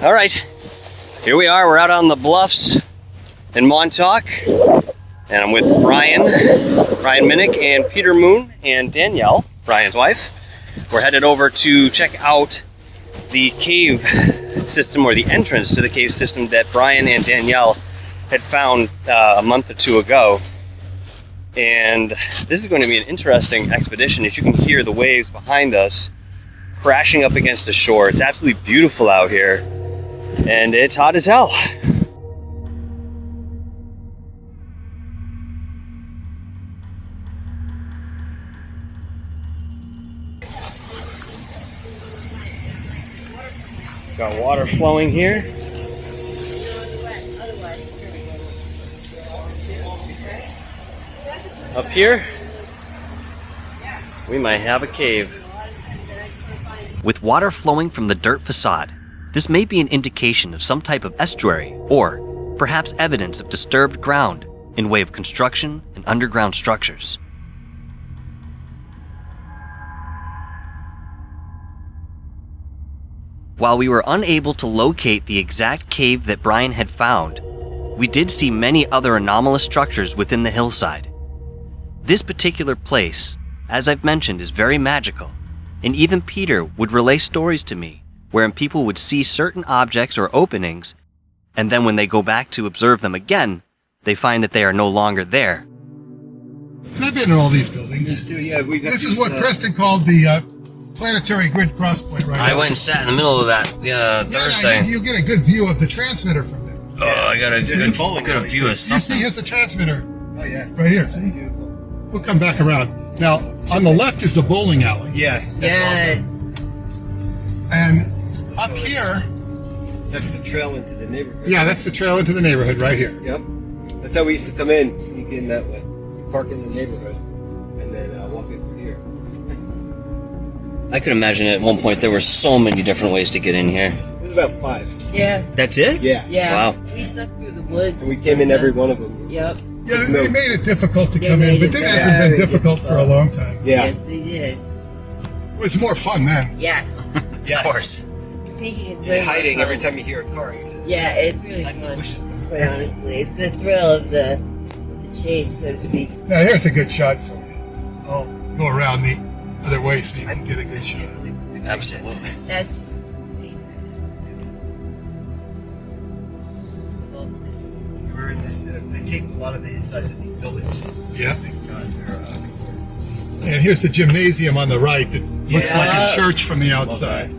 S1: All right, here we are. We're out on the bluffs in Montauk, and I'm with Brian Minnick, and Peter Moon, and Danielle, Brian's wife. We're headed over to check out the cave system, or the entrance to the cave system that Brian and Danielle had found a month or two ago. And this is going to be an interesting expedition. As you can hear the waves behind us crashing up against the shore. It's absolutely beautiful out here, and it's hot as hell. Got water flowing here. Up here, we might have a cave. With water flowing from the dirt facade, this may be an indication of some type of estuary, or perhaps evidence of disturbed ground in way of construction and underground structures. While we were unable to locate the exact cave that Brian had found, we did see many other anomalous structures within the hillside. This particular place, as I've mentioned, is very magical, and even Peter would relay stories to me wherein people would see certain objects or openings, and then when they go back to observe them again, they find that they are no longer there.
S7: And I've been in all these buildings. This is what Preston called the planetary grid cross point right
S1: I
S7: now.
S1: went and sat in the middle of that Thursday.
S7: You get a good view of the transmitter from there.
S1: Oh, I got a good view of
S7: You
S1: something.
S7: see, here's the transmitter.
S5: Oh yeah.
S7: Right here, see? We'll come back around. Now, on the left is the bowling alley.
S5: Yeah.
S4: Yes.
S7: And up here,
S5: That's the trail into the neighborhood.
S7: yeah, that's the trail into the neighborhood right here.
S5: Yep. That's how we used to come in, sneak in that way. Park in the neighborhood, and then walk in through here.
S1: I could imagine at one point there were so many different ways to get in here.
S5: There's about 5.
S4: Yeah.
S1: That's it?
S5: Yeah.
S4: Yeah.
S1: Wow.
S4: We snuck through the woods.
S5: And we came in every one of them.
S4: Yep.
S7: Yeah, they made it difficult to
S4: They
S7: come in,
S4: made
S7: but
S4: it
S7: it hasn't been
S4: very
S7: difficult for a long time.
S5: Yeah.
S4: Yes, they did.
S7: It was more fun then.
S4: Yes.
S5: Yes.
S1: Of course.
S4: Sneaking is
S5: You're
S4: very
S5: hiding
S4: fun.
S5: every time you hear a car.
S4: Yeah, it's really
S5: Like
S4: fun.
S5: bushes.
S4: Quite honestly, it's the thrill of the chase, so to speak.
S7: Now here's a good shot for you. I'll go around the other way so you can get a good shot.
S1: Absolutely.
S4: That's just insane.
S5: We're in this. They taped a lot of the insides of these buildings.
S7: Yeah.
S5: Thank God they're.
S7: And here's the gymnasium on the right that looks
S5: Yeah.
S7: like a church from the outside.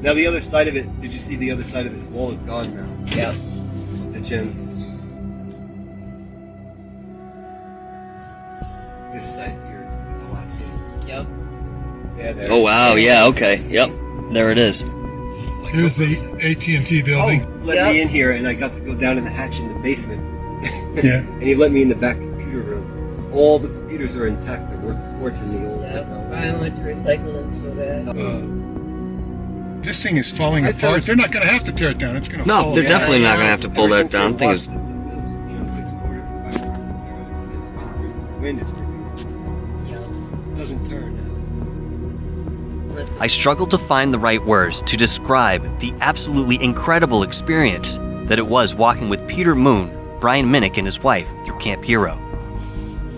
S5: Now the other side of it. Did you see the other side of this wall is gone now?
S4: Yeah.
S5: The gym. This side here is collapsing.
S4: Yep.
S5: Yeah. There.
S1: Oh wow, yeah, okay. Yep. There it is.
S7: Here's the AT&T building.
S5: Oh, let me in here, and I got to go down in the hatch in the basement.
S7: Yeah.
S5: And he let me in the back computer room. All the computers are intact. They're worth a fortune. The old
S4: Yep.
S5: technology.
S4: I want to recycle them so bad.
S7: This thing is falling apart. They're not going to have to tear it down. It's going to
S1: No,
S7: fall
S1: they're
S7: apart.
S1: definitely not gonna have to pull
S5: Ever
S1: that
S5: since
S1: down.
S5: they
S1: Thing is,
S5: lost it to this, 6-quarter, 5-quarter, it's been the wind is ripping.
S4: Yep.
S5: It doesn't turn.
S1: I struggled to find the right words to describe the absolutely incredible experience that it was walking with Peter Moon, Brian Minnick, and his wife through Camp Hero.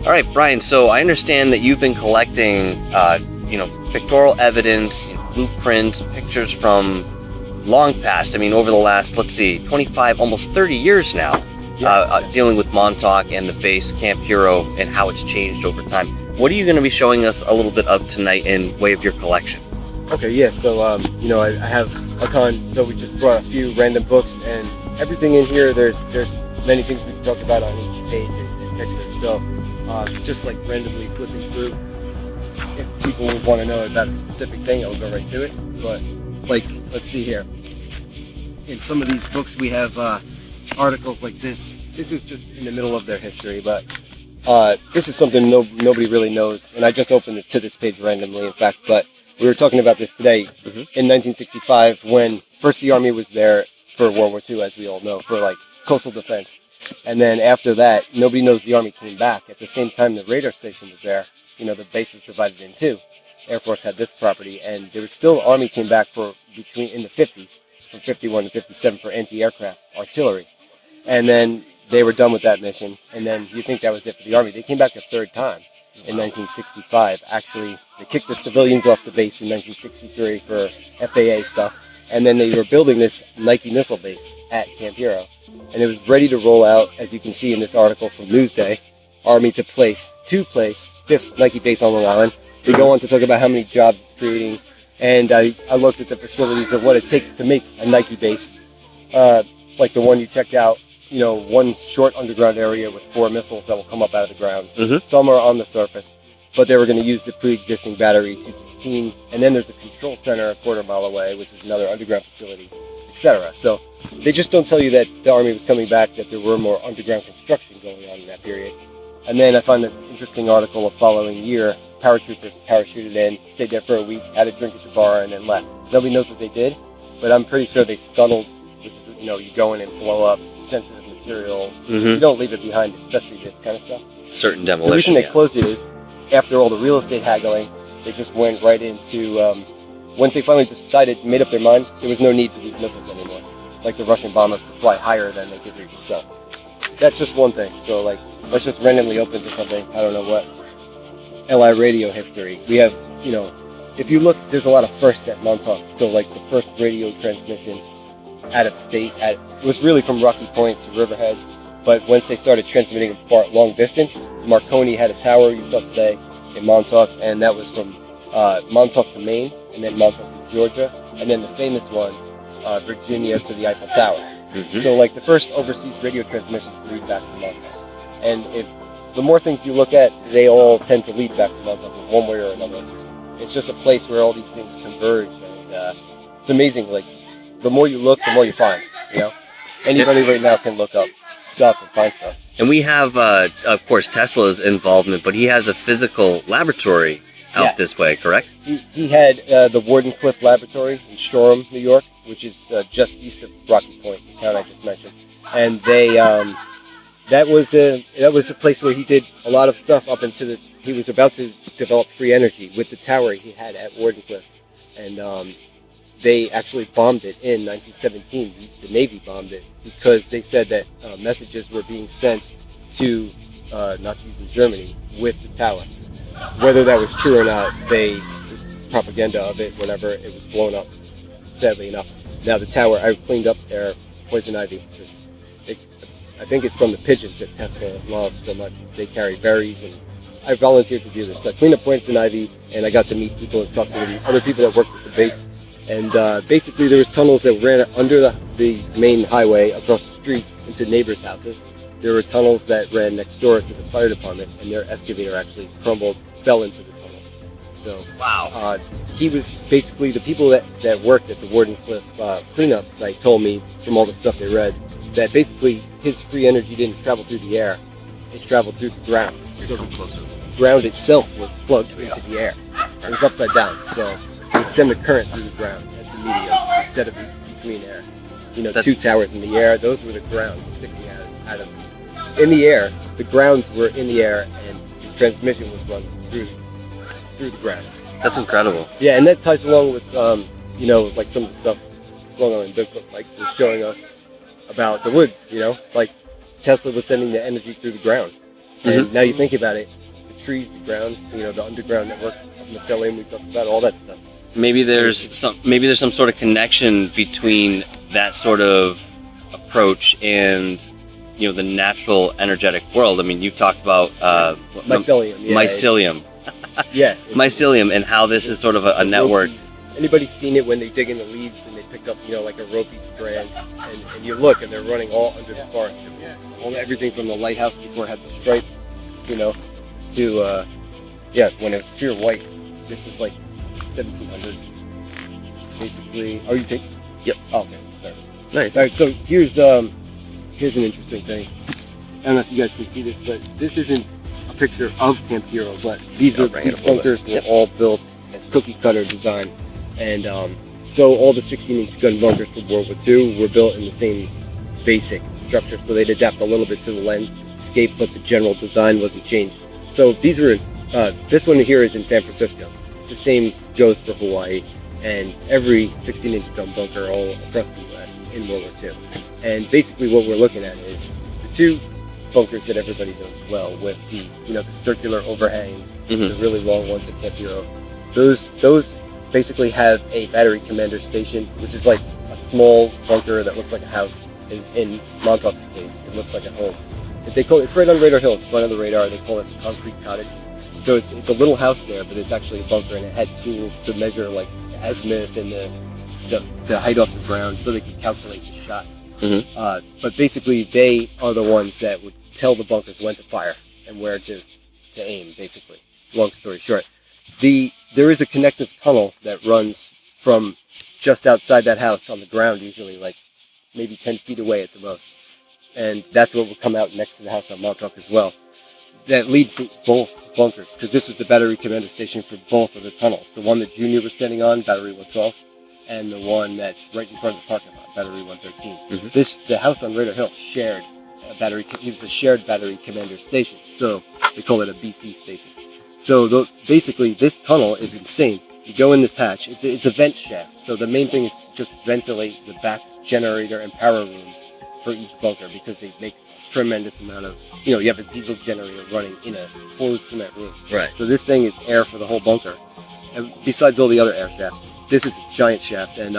S1: All right, Brian, so I understand that you've been collecting, pictorial evidence, blueprints, pictures from long past. I mean, over the last, 25, almost 30 years now, dealing with Montauk and the base Camp Hero and how it's changed over time. What are you going to be showing us a little bit of tonight in way of your collection?
S5: Okay, yeah, so, I have a ton, so we just brought a few random books, and everything in here, there's many things we can talk about on each page and picture, so just like randomly flipping through. If people would want to know about a specific thing, I'll go right to it, but, let's see here. In some of these books, we have articles like this. This is just in the middle of their history, but this is something nobody really knows, and I just opened it to this page randomly, in fact, but we were talking about this today. In 1965, when first the Army was there for World War II, as we all know, for coastal defense. And then after that, nobody knows the Army came back. At the same time the radar station was there, the base was divided in two. Air Force had this property, and there was still Army came back in the 50s, from 51 to 57 for anti-aircraft artillery. And then they were done with that mission, and then you think that was it for the Army. They came back a third time. In 1965, actually, they kicked the civilians off the base in 1963 for FAA stuff, And then they were building this Nike missile base at Camp Hero. And it was ready to roll out, as you can see in this article from Newsday, Army to place 5th Nike base on Long Island. They go on to talk about how many jobs it's creating. And I looked at the facilities of what it takes to make a Nike base, like the one you checked out, one short underground area with 4 missiles that will come up out of the ground.
S1: Mhm.
S5: Some are on the surface, but they were going to use the pre-existing battery 216. And then there's a control center a quarter mile away, which is another underground facility, etc. So they just don't tell you that the Army was coming back, that there were more underground construction going on in that period. And then I found an interesting article the following year. Paratroopers parachuted in, stayed there for a week, had a drink at the bar, and then left. Nobody knows what they did, but I'm pretty sure they scuttled, which is, you go in and blow up sensitive material. You don't leave it behind, especially this kind of stuff.
S1: Certain
S5: The
S1: demolition.
S5: reason they closed it is, after all the real estate haggling, they just went right into, once they finally decided, made up their minds, there was no need for these missiles anymore. Like the Russian bombers could fly higher than they could reach. So that's just one thing. So let's just randomly open to something, I don't know what. LI radio history. We have, if you look, there's a lot of firsts at Montauk. So the first radio transmission out of state, it was really from Rocky Point to Riverhead. But once they started transmitting long distance, Marconi had a tower you saw today in Montauk, and that was from Montauk to Maine, and then Montauk to Georgia, and then the famous one, Virginia to the Eiffel Tower. So the first overseas radio transmissions lead back to Montauk. And the more things you look at, they all tend to lead back to Montauk in one way or another. It's just a place where all these things converge, and it's amazing. The more you look, the more you find. Anybody right now can look up stuff and find stuff.
S1: And we have, of course, Tesla's involvement, but he has a physical laboratory out this way, correct?
S5: He had the Wardenclyffe Laboratory in Shoreham, New York, which is just east of Rocky Point, the town I just mentioned. And they that was a place where he did a lot of stuff up until he was about to develop free energy with the tower he had at Wardenclyffe. And they actually bombed it in 1917. The Navy bombed it because they said that messages were being sent to Nazis in Germany with the tower. Whether that was true or not, the propaganda of it, whenever it was blown up, sadly enough. Now the tower, I cleaned up their poison ivy. I think it's from the pigeons that Tesla loved so much. They carry berries, and I volunteered to do this. I cleaned up poison ivy, and I got to meet people and talk to the other people that worked at the base. And basically there was tunnels that ran under the main highway across the street into neighbors' houses. There were tunnels that ran next door to the fire department, and their excavator actually fell into the tunnels. So
S1: Wow.
S5: he was basically, the people that worked at the Wardenclyffe cleanup site told me from all the stuff they read that basically his free energy didn't travel through the air, it traveled through the ground. So the ground itself was plugged into the air. It was upside down, so it would send the current through the ground as the medium instead of between air. Two towers in the air, those were the grounds sticking out of in the air. The grounds were in the air, and the transmission was run through the ground.
S1: That's incredible.
S5: Yeah, and that ties along with some of the stuff going on in Bigfoot, was showing us about the woods. Tesla was sending the energy through the ground, and now you think about it, the trees, the ground, the underground network of mycelium we talked about, all that stuff.
S1: Maybe there's some sort of connection between that sort of approach and the natural energetic world. I mean, you talked about
S5: Mycelium. Yeah,
S1: mycelium. Mycelium, and how this is sort of a network.
S5: Anybody's seen it when they dig in the leaves and they pick up, like a ropey strand, and you look and they're running all under the forest. Everything from the lighthouse before it had the stripe, to when it was pure white. This was 1700. Basically, you think?
S1: Yep.
S5: Oh, okay. Sorry.
S1: Nice.
S5: All right. So here's an interesting thing. I don't know if you guys can see this, but this isn't a picture of Camp Hero, but these bunkers were all built as cookie cutter design, and so all the 16-inch gun bunkers for World War II were built in the same basic structure. So they'd adapt a little bit to the landscape, but the general design wasn't changed. So these were this one here is in San Francisco. It's the same goes for Hawaii, and every 16-inch gun bunker all across the U.S. in World War II. And basically what we're looking at is the two bunkers that everybody knows well, with the the circular overhangs, the really long ones at Camp Hero. Those basically have a battery commander station, which is like a small bunker that looks like a house. In Montauk's case, it looks like a home. It's right on Radar Hill, in front of the radar. They call it the concrete cottage. So it's a little house there, but it's actually a bunker, and it had tools to measure like the azimuth and the height off the ground, so they could calculate the shot. But basically, they are the ones that would tell the bunkers when to fire and where to aim. Basically, long story short, there is a connective tunnel that runs from just outside that house on the ground, usually like maybe 10 feet away at the most. And that's what will come out next to the house on Montauk as well. That leads to both bunkers, because this was the battery commander station for both of the tunnels. The one that Junior was standing on, Battery 112, and the one that's right in front of the parking lot, Battery 113. The house on Radar Hill shared a battery. It was a shared battery commander station, so they call it a BC station. So basically, this tunnel is insane. You go in this hatch. It's a vent shaft. So the main thing is to just ventilate the back generator and power rooms for each bunker, because they make a tremendous amount of, you have a diesel generator running in a closed cement room.
S3: Right.
S5: So this thing is air for the whole bunker. And besides all the other air shafts, this is a giant shaft. And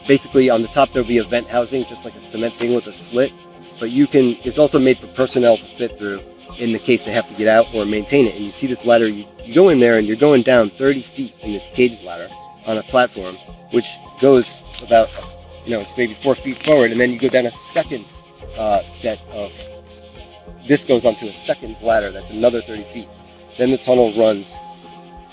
S5: basically on the top there'll be a vent housing, just like a cement thing with a slit. But it's also made for personnel to fit through in the case they have to get out or maintain it. And you see this ladder, you go in there and you're going down 30 feet in this cage ladder on a platform, which goes about, it's maybe 4 feet forward, and then you go down a second set of, this goes onto a second ladder that's another 30 feet. Then the tunnel runs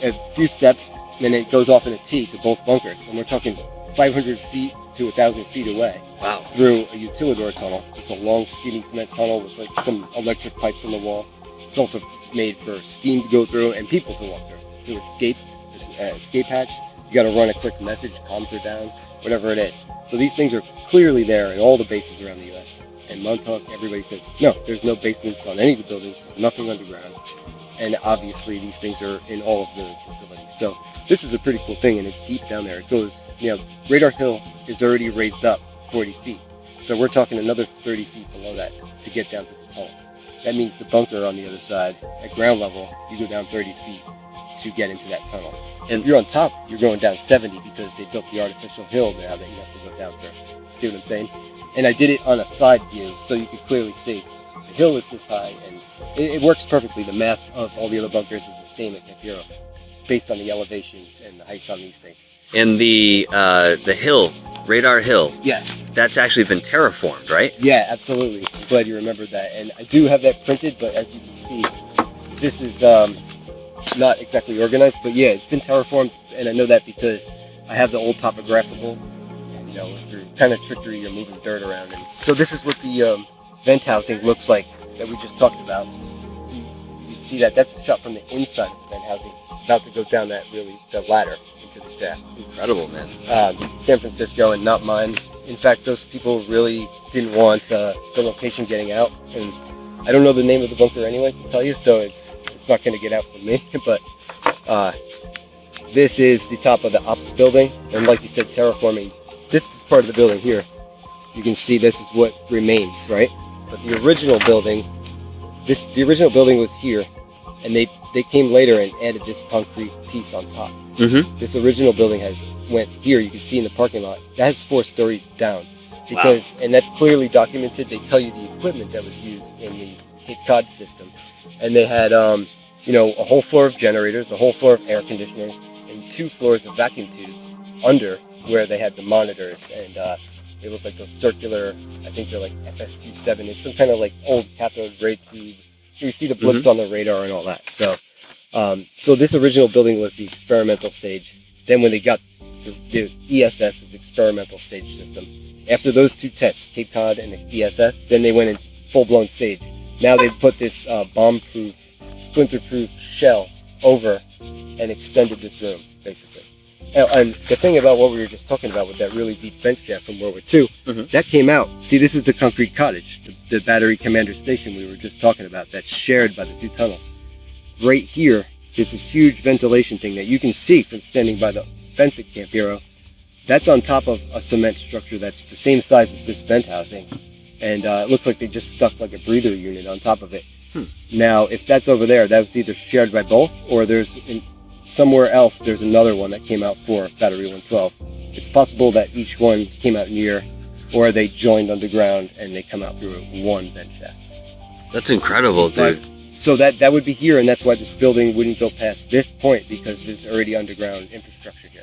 S5: a few steps, and then it goes off in a T to both bunkers. And we're talking 500 feet to 1,000 feet away.
S3: Wow.
S5: Through a utilidor tunnel. It's a long skinny cement tunnel with like some electric pipes on the wall. It's also made for steam to go through and people to walk through. To escape this escape hatch, you got to run a quick message, comms are down, whatever it is. So these things are clearly there in all the bases around the U.S. And Montauk, everybody says, no, there's no basements on any of the buildings, nothing underground. And obviously these things are in all of the facilities. So this is a pretty cool thing, and it's deep down there. It goes, Radar Hill is already raised up 40 feet. So we're talking another 30 feet below that to get down to the tunnel. That means the bunker on the other side, at ground level, you go down 30 feet to get into that tunnel. And if you're on top, you're going down 70 because they built the artificial hill now that you have to go down through. See what I'm saying? And I did it on a side view so you could clearly see the hill is this high, and it works perfectly. The math of all the other bunkers is the same at Camp Hero, based on the elevations and the heights on these things.
S3: And the hill, Radar Hill,
S5: Yes.
S3: that's actually been terraformed, right?
S5: Yeah, absolutely. I'm glad you remembered that. And I do have that printed, but as you can see, this is not exactly organized, but yeah, it's been terraformed, and I know that because I have the old topographicals. And, if you're kind of trickery, you're moving dirt around. And so this is what the vent housing looks like that we just talked about. You see that's a shot from the inside of the vent housing. It's about to go down the ladder into the shaft.
S3: Incredible, man.
S5: San Francisco, and not mine. In fact, those people really didn't want the location getting out, and I don't know the name of the bunker anyway to tell you, so it's not going to get out from me. But this is the top of the ops building, and like you said, terraforming. This is part of the building here. You can see this is what remains, right? But the original building was here, and they came later and added this concrete piece on top.
S3: Mm-hmm.
S5: This original building went here. You can see in the parking lot that has 4 stories down, because and that's clearly documented. They tell you the equipment that was used in the Cape Cod system, and they had a whole floor of generators, a whole floor of air conditioners, and 2 floors of vacuum tubes under where they had the monitors, and they look like those circular. I think they're like FSQ7. It's some kind of like old cathode ray tube. You see the blips on the radar and all that. So this original building was the experimental stage. Then when they got the ESS was experimental stage system. After those 2 tests, Cape Cod and the ESS, then they went in full-blown stage. Now they put this bomb-proof, splinter-proof shell over and extended this room, basically. And the thing about what we were just talking about with that really deep vent shaft from World War II, that came out. See, this is the concrete cottage, the battery commander station we were just talking about, that's shared by the 2 tunnels. Right here is this huge ventilation thing that you can see from standing by the fence at Camp Hero. That's on top of a cement structure that's the same size as this vent housing. And it looks like they just stuck like a breather unit on top of it. Now, if that's over there, that was either shared by both, or there's somewhere else there's another one that came out for Battery 112. It's possible that each one came out near, or they joined underground and they come out through one vent shaft.
S3: That's incredible, dude.
S5: So that would be here, and that's why this building wouldn't go past this point, because there's already underground infrastructure here.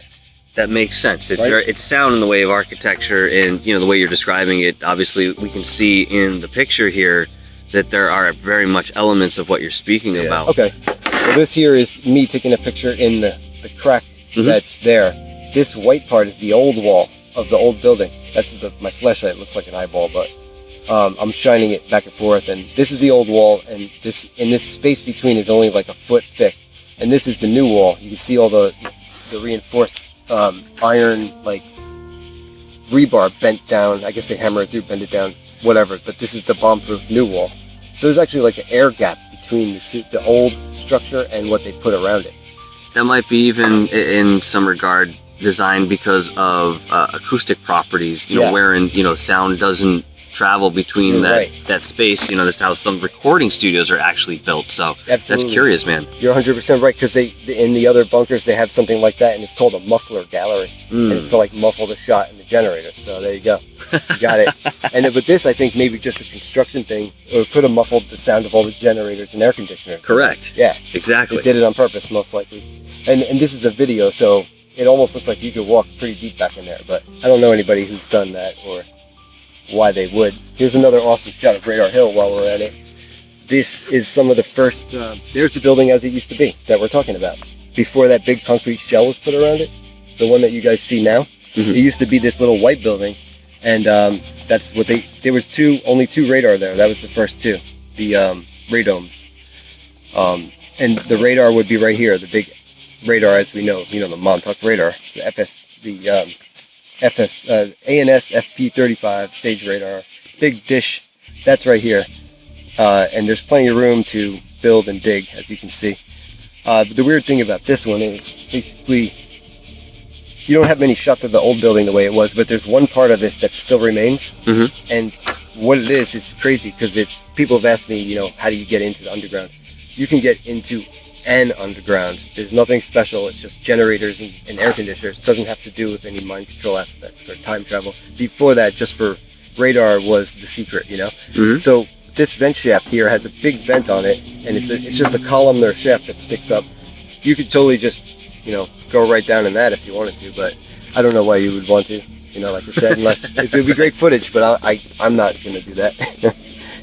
S3: That makes sense. It's
S5: Right?
S3: it's sound in the way of architecture, and the way you're describing it. Obviously, we can see in the picture here that there are very much elements of what you're speaking about.
S5: Okay, so this here is me taking a picture in the crack that's there. This white part is the old wall of the old building. That's my flashlight looks like an eyeball, but I'm shining it back and forth, and this is the old wall, and this space between is only like a foot thick, and this is the new wall. You can see all the reinforced iron like rebar bent down. I guess they hammer it through, bend it down, whatever. But this is the bomb-proof new wall. So there's actually like an air gap between the old structure and what they put around it.
S3: That might be even in some regard designed because of acoustic properties,
S5: Yeah.
S3: wherein sound doesn't travel between
S5: You're
S3: that space. This is how some recording studios are actually built. So that's
S5: Absolutely.
S3: curious, man.
S5: You're 100% right, because in the other bunkers they have something like that, and it's called a muffler gallery, and it's to like muffle the shot in the generator. So there you go, you got it. And then with this, I think maybe just a construction thing, or it could have muffled the sound of all the generators and air conditioners.
S3: Correct.
S5: Yeah,
S3: Exactly.
S5: it did it on purpose, most likely. And this is a video, so it almost looks like you could walk pretty deep back in there. But I don't know anybody who's done that or why they would. Here's another awesome shot of Radar Hill while we're at it. This is some of the first, there's the building as it used to be that we're talking about. Before that big concrete shell was put around it, the one that you guys see now. It used to be this little white building, and that's what there was only two radar there. That was the first two, the radomes. And the radar would be right here, the big radar as we know, the Montauk radar, the ANS FP35 stage radar, big dish, that's right here. And there's plenty of room to build and dig, as you can see. But the weird thing about this one is basically you don't have many shots of the old building the way it was, but there's one part of this that still remains. And what it is crazy, because people have asked me, how do you get into the underground? You can get into an underground. There's nothing special. It's just generators and air conditioners. It doesn't have to do with any mind control aspects or time travel. Before that, just for radar was the secret, So this vent shaft here has a big vent on it, and it's just a columnar shaft that sticks up. You could totally just, go right down in that if you wanted to, but I don't know why you would want to, like I said, unless it would be great footage, but I'm not going to do that.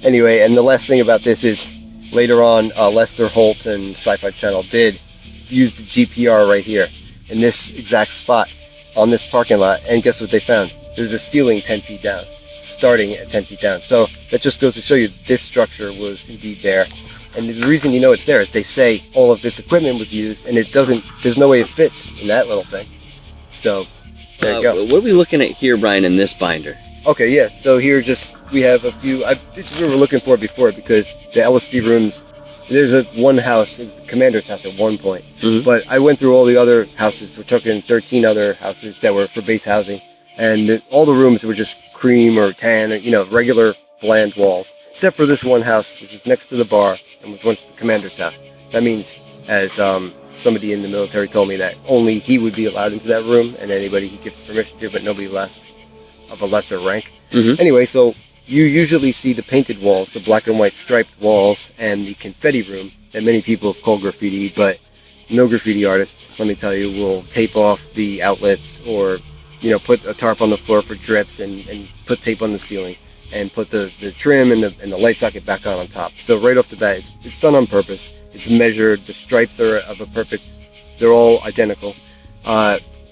S5: Anyway, and the last thing about this is, later on, Lester Holt and Sci-Fi Channel did use the GPR right here in this exact spot on this parking lot. And guess what they found? There's a ceiling 10 feet down, starting at 10 feet down. So that just goes to show you this structure was indeed there. And the reason it's there is they say all of this equipment was used, and there's no way it fits in that little thing. So there you go.
S3: What are we looking at here, Brian, in this binder?
S5: Okay, yeah, so here we have a few, this is what we were looking for before, because the LSD rooms, there's one house, it was the commander's house at one point, but I went through all the other houses. We're talking 13 other houses that were for base housing, and all the rooms were just cream or tan, or, regular bland walls, except for this one house, which is next to the bar, and was once the commander's house. That means, as somebody in the military told me, that only he would be allowed into that room, and anybody he gives permission to, but nobody less of a lesser rank. Anyway, so you usually see the painted walls, the black and white striped walls, and the confetti room that many people have called graffiti, but no graffiti artists, let me tell you, will tape off the outlets or, put a tarp on the floor for drips and put tape on the ceiling and put the trim and the light socket back on top. So right off the bat, it's done on purpose. It's measured. The stripes are they're all identical.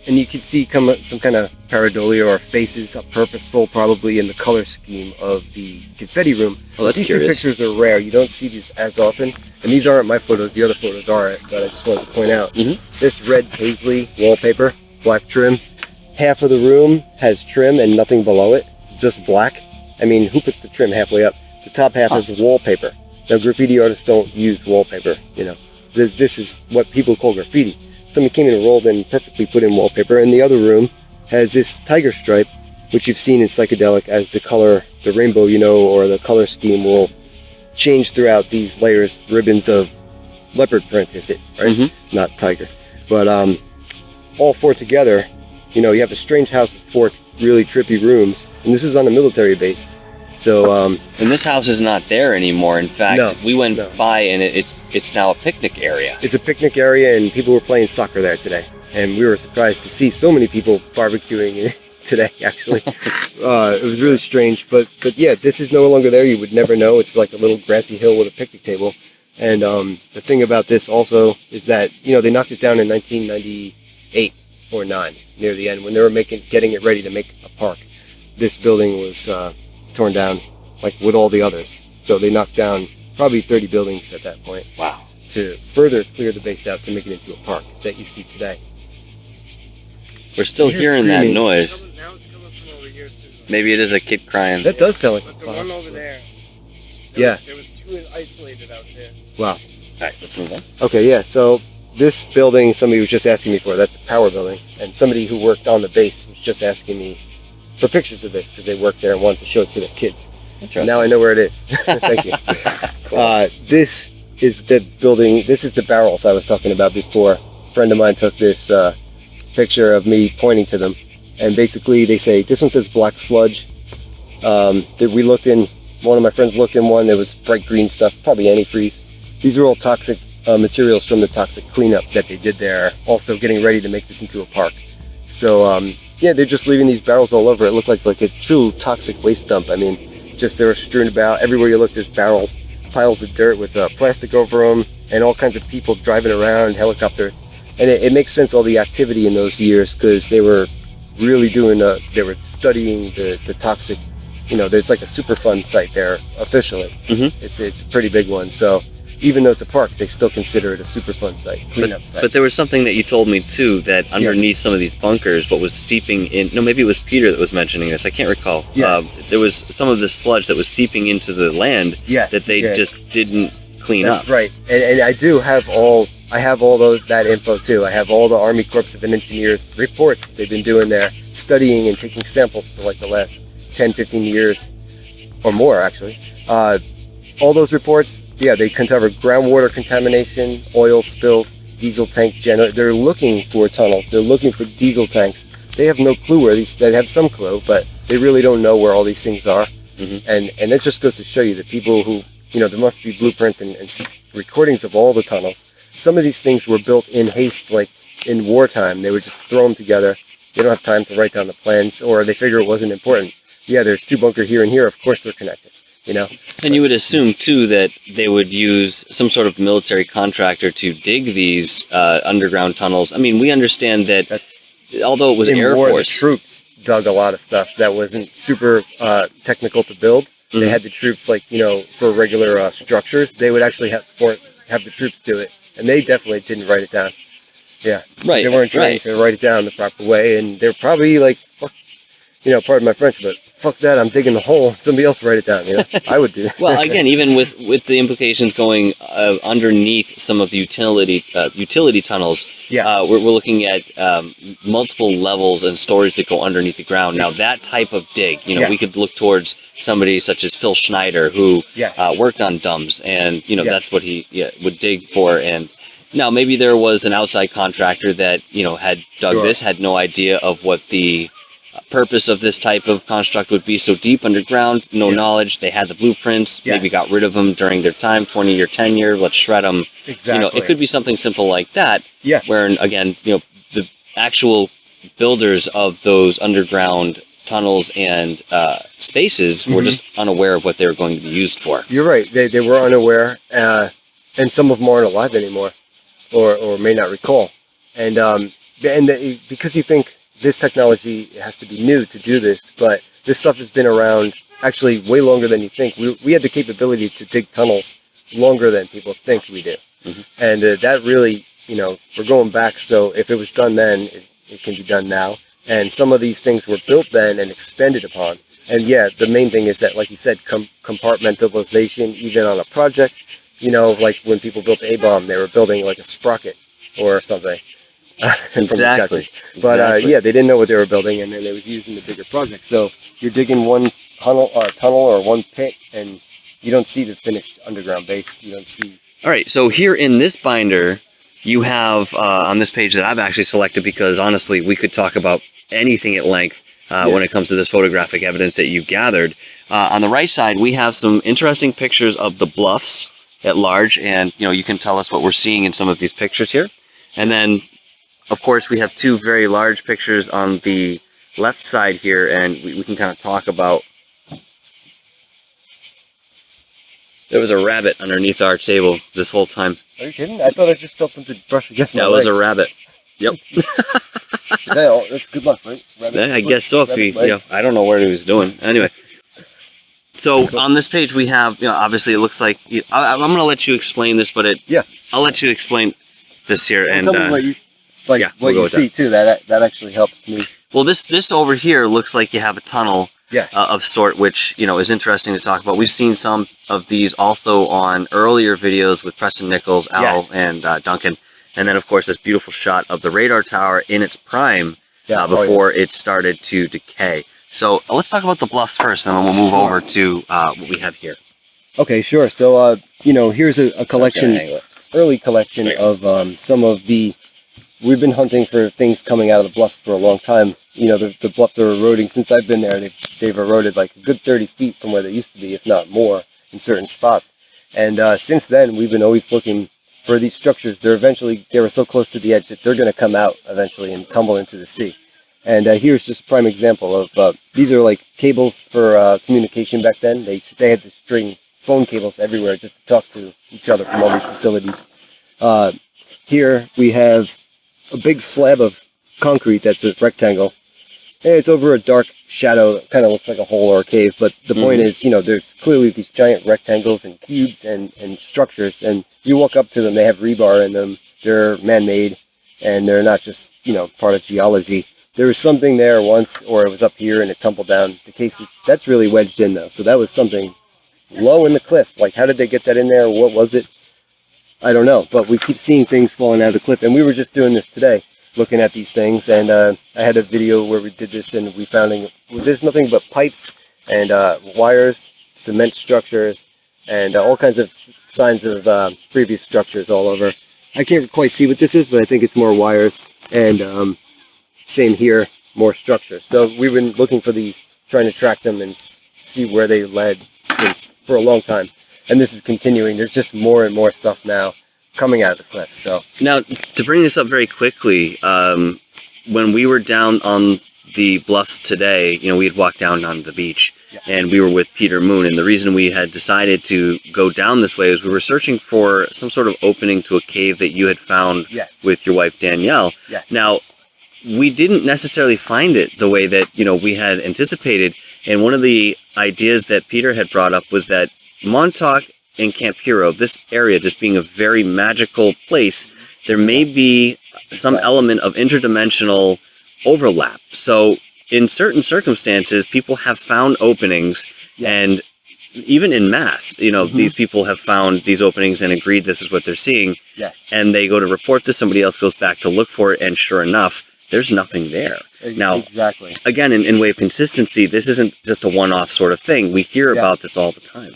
S5: And you can see some kind of pareidolia or faces, purposeful probably, in the color scheme of the confetti room.
S3: Oh, that's
S5: these
S3: curious.
S5: two pictures are rare. You don't see these as often. And these aren't my photos. The other photos are, but I just wanted to point out. This red paisley wallpaper, black trim. Half of the room has trim and nothing below it, just black. I mean, who puts the trim halfway up? The top half is wallpaper. Now, graffiti artists don't use wallpaper, This is what people call graffiti. Somebody came in and rolled in, perfectly put in wallpaper, and the other room has this tiger stripe, which you've seen in psychedelic as the color, the rainbow, or the color scheme will change throughout these layers, ribbons of leopard print, is it, right? Not tiger. But all four together, you know, you have a strange house with four really trippy rooms, and this is on a military base. So,
S1: And this house is not there anymore. In fact,
S5: No,
S1: we went
S5: no.
S1: by and it's now a picnic area.
S5: it's a picnic area, and people were playing soccer there today. And we were surprised to see so many people barbecuing today, actually. It was really strange. But yeah, this is no longer there. You would never know. It's like a little grassy hill with a picnic table. And the thing about this also is that, you know, they knocked it down in 1998 or 9, near the end, when they were getting it ready to make a park. This building was torn down, like with all the others. So they knocked down probably 30 buildings at that point.
S1: Wow.
S5: To further clear the base out to make it into a park that you see today.
S1: We're still
S5: You're
S1: hearing that
S5: screaming.
S1: noise.
S2: Now it's coming from over here too.
S1: Maybe it is a kid crying.
S5: That does sound like
S2: But
S5: a
S2: the one
S5: fox.
S2: over there.
S5: Yeah.
S2: There was two isolated out there.
S5: Wow.
S1: All right, let's move on.
S5: Okay, yeah. So this building, somebody was just asking me for. That's a power building, and somebody who worked on the base was just asking me for pictures of this because they worked there and wanted to show it to their kids.
S1: Interesting.
S5: Now I know where it is. Thank you. This is the building. This is the barrels I was talking about before. A friend of mine took this picture of me pointing to them, and basically they say this one says black sludge. That we looked in. One of my friends looked in one. There was bright green stuff, probably antifreeze. These are all toxic materials from the toxic cleanup that they did there. Also getting ready to make this into a park. So yeah, they're just leaving these barrels all over. It looked like a true toxic waste dump. I mean, just they were strewn about everywhere you look. There's barrels, piles of dirt with plastic over them, and all kinds of people driving around, helicopters. And it makes sense, all the activity in those years, because they were really doing. They were studying the toxic. You know, there's like a Superfund site there officially.
S1: Mhm.
S5: It's a pretty big one. So even though it's a park, they still consider it a Superfund site, cleanup site.
S1: But there was something that you told me too, that underneath some of these bunkers, what was seeping in, no, maybe it was Peter that was mentioning this, I can't recall.
S5: Yeah.
S1: There was some of this sludge that was seeping into the land
S5: Yes,
S1: that they
S5: yeah.
S1: just didn't clean
S5: That's
S1: up.
S5: right, and I do have that info too. I have all the Army Corps of Engineers reports that they've been doing there, studying and taking samples for like the last 10, 15 years or more actually. All those reports, yeah, they uncover groundwater contamination, oil spills, diesel tank generator. They're looking for tunnels. They're looking for diesel tanks. They have no clue where these. They have some clue, but they really don't know where all these things are.
S1: Mhm.
S5: And it just goes to show you that people who, you know, there must be blueprints and recordings of all the tunnels. Some of these things were built in haste, like in wartime. They would just throw them together. They don't have time to write down the plans, or they figure it wasn't important. Yeah, there's two bunker here and here. Of course they're connected, you know?
S1: And you would assume too that they would use some sort of military contractor to dig these underground tunnels. I mean, we understand that although it was
S5: In
S1: Air
S5: war,
S1: Force.
S5: the troops dug a lot of stuff that wasn't super technical to build.
S1: Mhm.
S5: They had the troops, like, you know, for regular structures, they would actually have the troops do it. And they definitely didn't write it down. Yeah.
S1: Right,
S5: They weren't trained
S1: right.
S5: to write it down the proper way. And they're probably like, fuck, you know, pardon my French, but fuck that, I'm digging the hole. Somebody else write it down, you know? I would do.
S1: Well, again, even with the implications going underneath some of the utility tunnels,
S5: Yeah.
S1: we're looking at multiple levels and storage that go underneath the ground. Now, that type of dig, you know, we
S5: Yes.
S1: could look towards somebody such as Phil Schneider, who
S5: Yes.
S1: worked on DUMBs, and you know
S5: Yes.
S1: that's what he would dig for. And now maybe there was an outside contractor that had dug
S5: Sure.
S1: this, had no idea of what the purpose of this type of construct would be so deep underground, no
S5: Yeah.
S1: knowledge. They had the blueprints, maybe
S5: Yes.
S1: got rid of them during their time, 20-year tenure, let's shred them.
S5: Exactly.
S1: It could be something simple like that,
S5: Yeah.
S1: where, again, the actual builders of those underground tunnels and spaces were
S5: Mhm.
S1: just unaware of what they were going to be used for.
S5: You're right. They were unaware, and some of them aren't alive anymore, or may not recall. And because you think this technology has to be new to do this, but this stuff has been around actually way longer than you think. We had the capability to dig tunnels longer than people think we do,
S1: Mhm.
S5: and that really, we're going back. So if it was done then, it can be done now. And some of these things were built then and expanded upon. And yeah, the main thing is that, like you said, compartmentalization, even on a project, like when people built the A-bomb, they were building like a sprocket or something. from the
S1: Exactly.
S5: Nazis. But yeah, they didn't know what they were building, and then they was using the bigger project. So you're digging one tunnel or one pit, and you don't see the finished underground base. You don't see.
S1: All right, so here in this binder,
S3: you have on this page that I've actually selected because honestly, we could talk about anything at length when it comes to this photographic evidence that you've gathered. On the right side, we have some interesting pictures of the bluffs at large, and you can tell us what we're seeing in some of these pictures here. And then, of course, we have two very large pictures on the left side here, and we can kind of talk about. There was a rabbit underneath our table this whole time.
S5: Are you kidding? I thought I just felt something brush against my leg.
S3: That was a rabbit. Yep.
S5: That's good luck, right?
S3: Yeah, I guess so. If he, I don't know what he was doing. Anyway, so on this page we have, obviously it looks like I'm going to let you explain this, but I'll let you explain this here. And
S5: tell me what you what you see too. That actually helps me.
S3: Well, this over here looks like you have a tunnel. Of sort, which is interesting to talk about. We've seen some of these also on earlier videos with Preston Nichols, Al, and Duncan, and then of course this beautiful shot of the radar tower in its prime before it started to decay. So let's talk about the bluffs first, and then we'll move over to what we have here.
S5: Okay, sure. So here's a collection, early collection of some of the. We've been hunting for things coming out of the bluff for a long time. The bluffs are eroding. Since I've been there, they've eroded like a good 30 feet from where they used to be, if not more, in certain spots. And since then, we've been always looking for these structures. They were so close to the edge that they're going to come out eventually and tumble into the sea. And here's just a prime example of, these are like cables for communication back then. They had to string phone cables everywhere just to talk to each other from all these facilities. Here we have a big slab of concrete that's a rectangle, and it's over a dark shadow that kind of looks like a hole or a cave. But the point is, there's clearly these giant rectangles and cubes and structures, and you walk up to them, they have rebar in them. They're man-made, and they're not just part of geology. There was something there once, or it was up here and it tumbled down. The case that's really wedged in though, so that was something low in the cliff. Like, how did they get that in there? What was it? I don't know, but we keep seeing things falling out of the cliff, and we were just doing this today, looking at these things, and I had a video where we did this, and we found there's nothing but pipes and wires, cement structures, and all kinds of signs of previous structures all over. I can't quite see what this is, but I think it's more wires, and same here, more structures. So we've been looking for these, trying to track them and see where they led for a long time. And this is continuing. There's just more and more stuff now coming out of the cliff. So
S3: now, to bring this up very quickly, when we were down on the bluffs today, we had walked down on the beach, and we were with Peter Moon. And the reason we had decided to go down this way is we were searching for some sort of opening to a cave that you had found with your wife Danielle. Now, we didn't necessarily find it the way that we had anticipated. And one of the ideas that Peter had brought up was that Montauk and Camp Hero, this area just being a very magical place, there may be some element of interdimensional overlap. So in certain circumstances, people have found openings, and even in mass, these people have found these openings and agreed this is what they're seeing. And they go to report this, somebody else goes back to look for it, and sure enough, there's nothing there. Now, again, in way of consistency, this isn't just a one-off sort of thing. We hear about this all the time.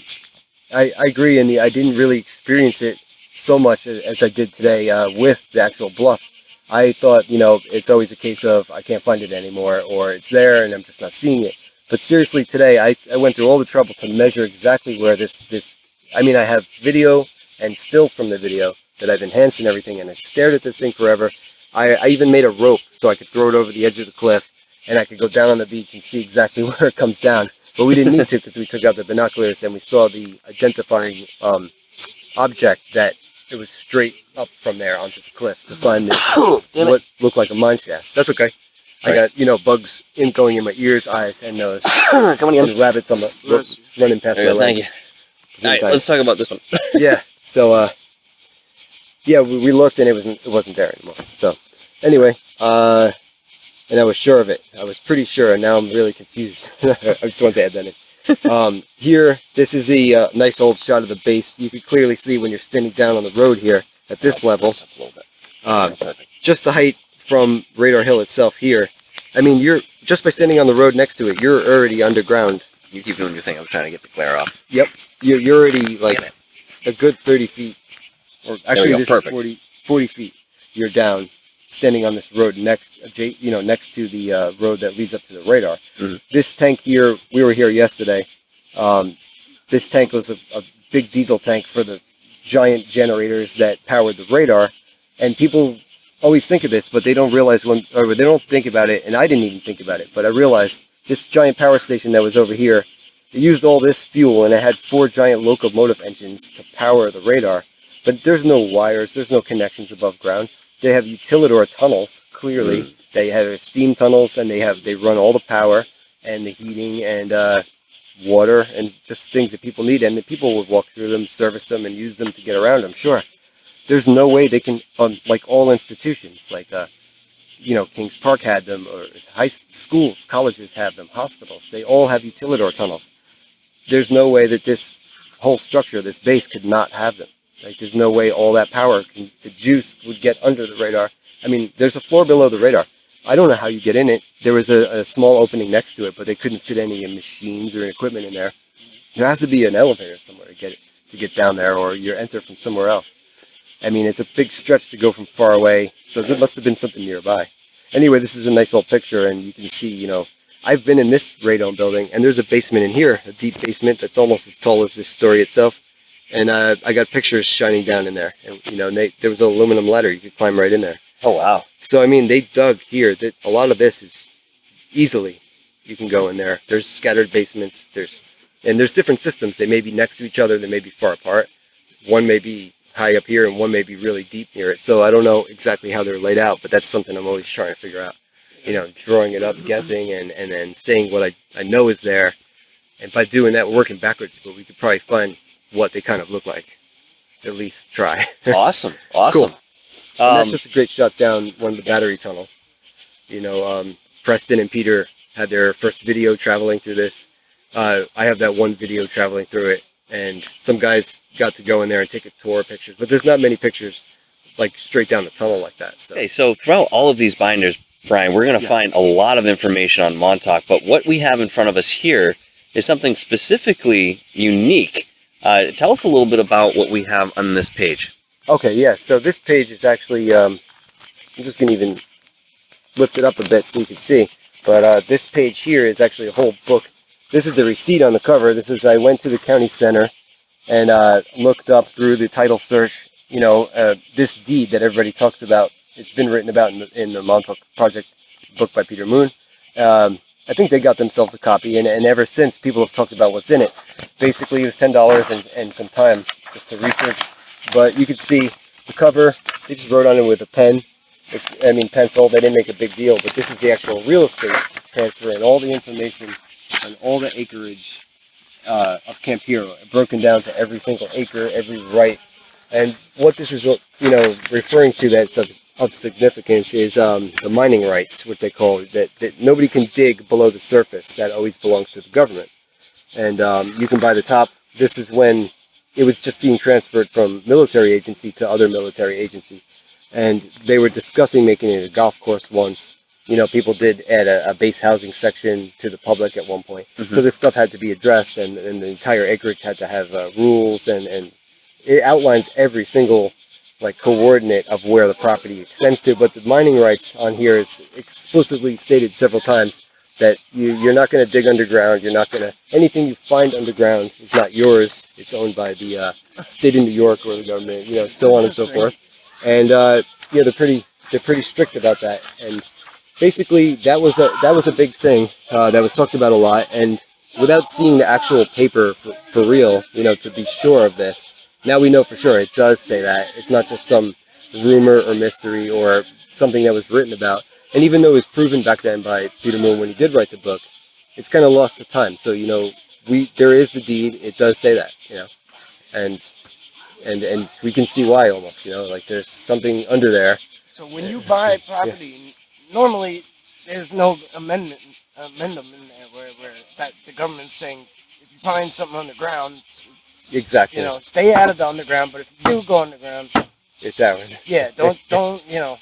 S5: I agree, and I didn't really experience it so much as I did today with the actual bluff. I thought, it's always a case of I can't find it anymore, or it's there and I'm just not seeing it. But seriously, today I went through all the trouble to measure exactly where this. I have video and stills from the video that I've enhanced and everything, and I stared at this thing forever. I even made a rope so I could throw it over the edge of the cliff, and I could go down on the beach and see exactly where it comes down. But we didn't need to because we took out the binoculars and we saw the identifying object that it was straight up from there onto the cliff to find this what looked like a mine shaft. That's okay. I got bugs going in my ears, eyes, and nose.
S3: Coming in.
S5: And rabbits on running past my legs.
S3: Thank you. All right, let's talk about this one.
S5: So we looked and it wasn't there anymore. So anyway, and I was sure of it. I was pretty sure, and now I'm really confused. I just wanted to add that in. Here, this is a nice old shot of the base. You can clearly see when you're standing down on the road here at this level. Just the height from Radar Hill itself here. You're just by standing on the road next to it, you're already underground.
S3: You keep doing your thing. I'm trying to get the glare off.
S5: Yep. You're already like a good 30 feet. Or actually, this is 40. 40 feet, you're down, standing on this road next to the road that leads up to the radar.
S3: Mhm.
S5: This tank here, we were here yesterday. This tank was a big diesel tank for the giant generators that powered the radar, and people always think of this, but they don't realize they don't think about it, and I didn't even think about it, but I realized this giant power station that was over here, it used all this fuel, and it had 4 giant locomotive engines to power the radar, but there's no wires, there's no connections above ground. They have utilidor tunnels, clearly. They have steam tunnels, and they run all the power and the heating and water and just things that people need, and the people would walk through them, service them, and use them to get around, I'm sure. There's no way they can, like all institutions, like Kings Park had them, or high schools, colleges have them, hospitals, they all have utilidor tunnels. There's no way that this whole structure, this base, could not have them. Like, there's no way all that power, the juice would get under the radar. I mean, there's a floor below the radar. I don't know how you get in it. There was a small opening next to it, but they couldn't fit any machines or equipment in there. There has to be an elevator somewhere to get down there, or you enter from somewhere else. I mean, it's a big stretch to go from far away, so there must have been something nearby. Anyway, this is a nice little picture, and you can see, I've been in this radome building, and there's a basement in here, a deep basement that's almost as tall as this story itself. And I got pictures shining down in there, and there was an aluminum ladder you could climb right in there.
S3: Oh wow!
S5: So I mean, they dug here. That a lot of this is easily you can go in there. There's scattered basements. There's different systems. They may be next to each other. They may be far apart. One may be high up here, and one may be really deep near it. So I don't know exactly how they're laid out, but that's something I'm always trying to figure out. Drawing it up, guessing, and then saying what I know is there. And by doing that, we're working backwards, but we could probably find what they kind of look like. At least try.
S3: Awesome.
S5: Cool. And that's just a great shot down one of the battery tunnels. Preston and Peter had their first video traveling through this. I have that one video traveling through it, and some guys got to go in there and take a tour of pictures, but there's not many pictures like straight down the tunnel like that. So.
S3: Okay, so throughout all of these binders, Brian, we're going to find a lot of information on Montauk, but what we have in front of us here is something specifically unique. Tell us a little bit about what we have on this page.
S5: Okay, yeah, so this page is actually, I'm just going to even lift it up a bit so you can see, but this page here is actually a whole book. This is the receipt on the cover. I went to the county center and looked up through the title search, this deed that everybody talks about. It's been written about in the Montauk Project book by Peter Moon. I think they got themselves a copy, and ever since, people have talked about what's in it. Basically, it was $10 and some time just to research. But you can see the cover, they just wrote on it with a pen. Pencil, they didn't make a big deal, but this is the actual real estate transfer and all the information on all the acreage of Camp Hero, broken down to every single acre, every right. And what this is, referring to that's of significance is the mining rights, what they call it, that nobody can dig below the surface. That always belongs to the government. And you can buy the top. This is when it was just being transferred from military agency to other military agency. And they were discussing making it a golf course once. People did add a base housing section to the public at one point. Mm-hmm. So this stuff had to be addressed, and the entire acreage had to have rules, and it outlines every single coordinate of where the property extends to. But the mining rights on here is explicitly stated several times that you're not going to dig underground. You're not going to, anything you find underground is not yours. It's owned by the state of New York or the government, so on and so forth. And they're pretty strict about that. And basically, that was a big thing that was talked about a lot. And without seeing the actual paper for real, to be sure of this, now we know for sure it does say that. It's not just some rumor or mystery or something that was written about. And even though it was proven back then by Peter Moon when he did write the book, it's kind of lost to time. So, there is the deed. It does say that, and we can see why almost, there's something under there.
S2: So when you buy property, normally there's no amendment in there where that the government's saying if you find something underground,
S5: exactly,
S2: stay out of the underground. But if you do go underground,
S5: it's ours.
S2: Yeah, don't.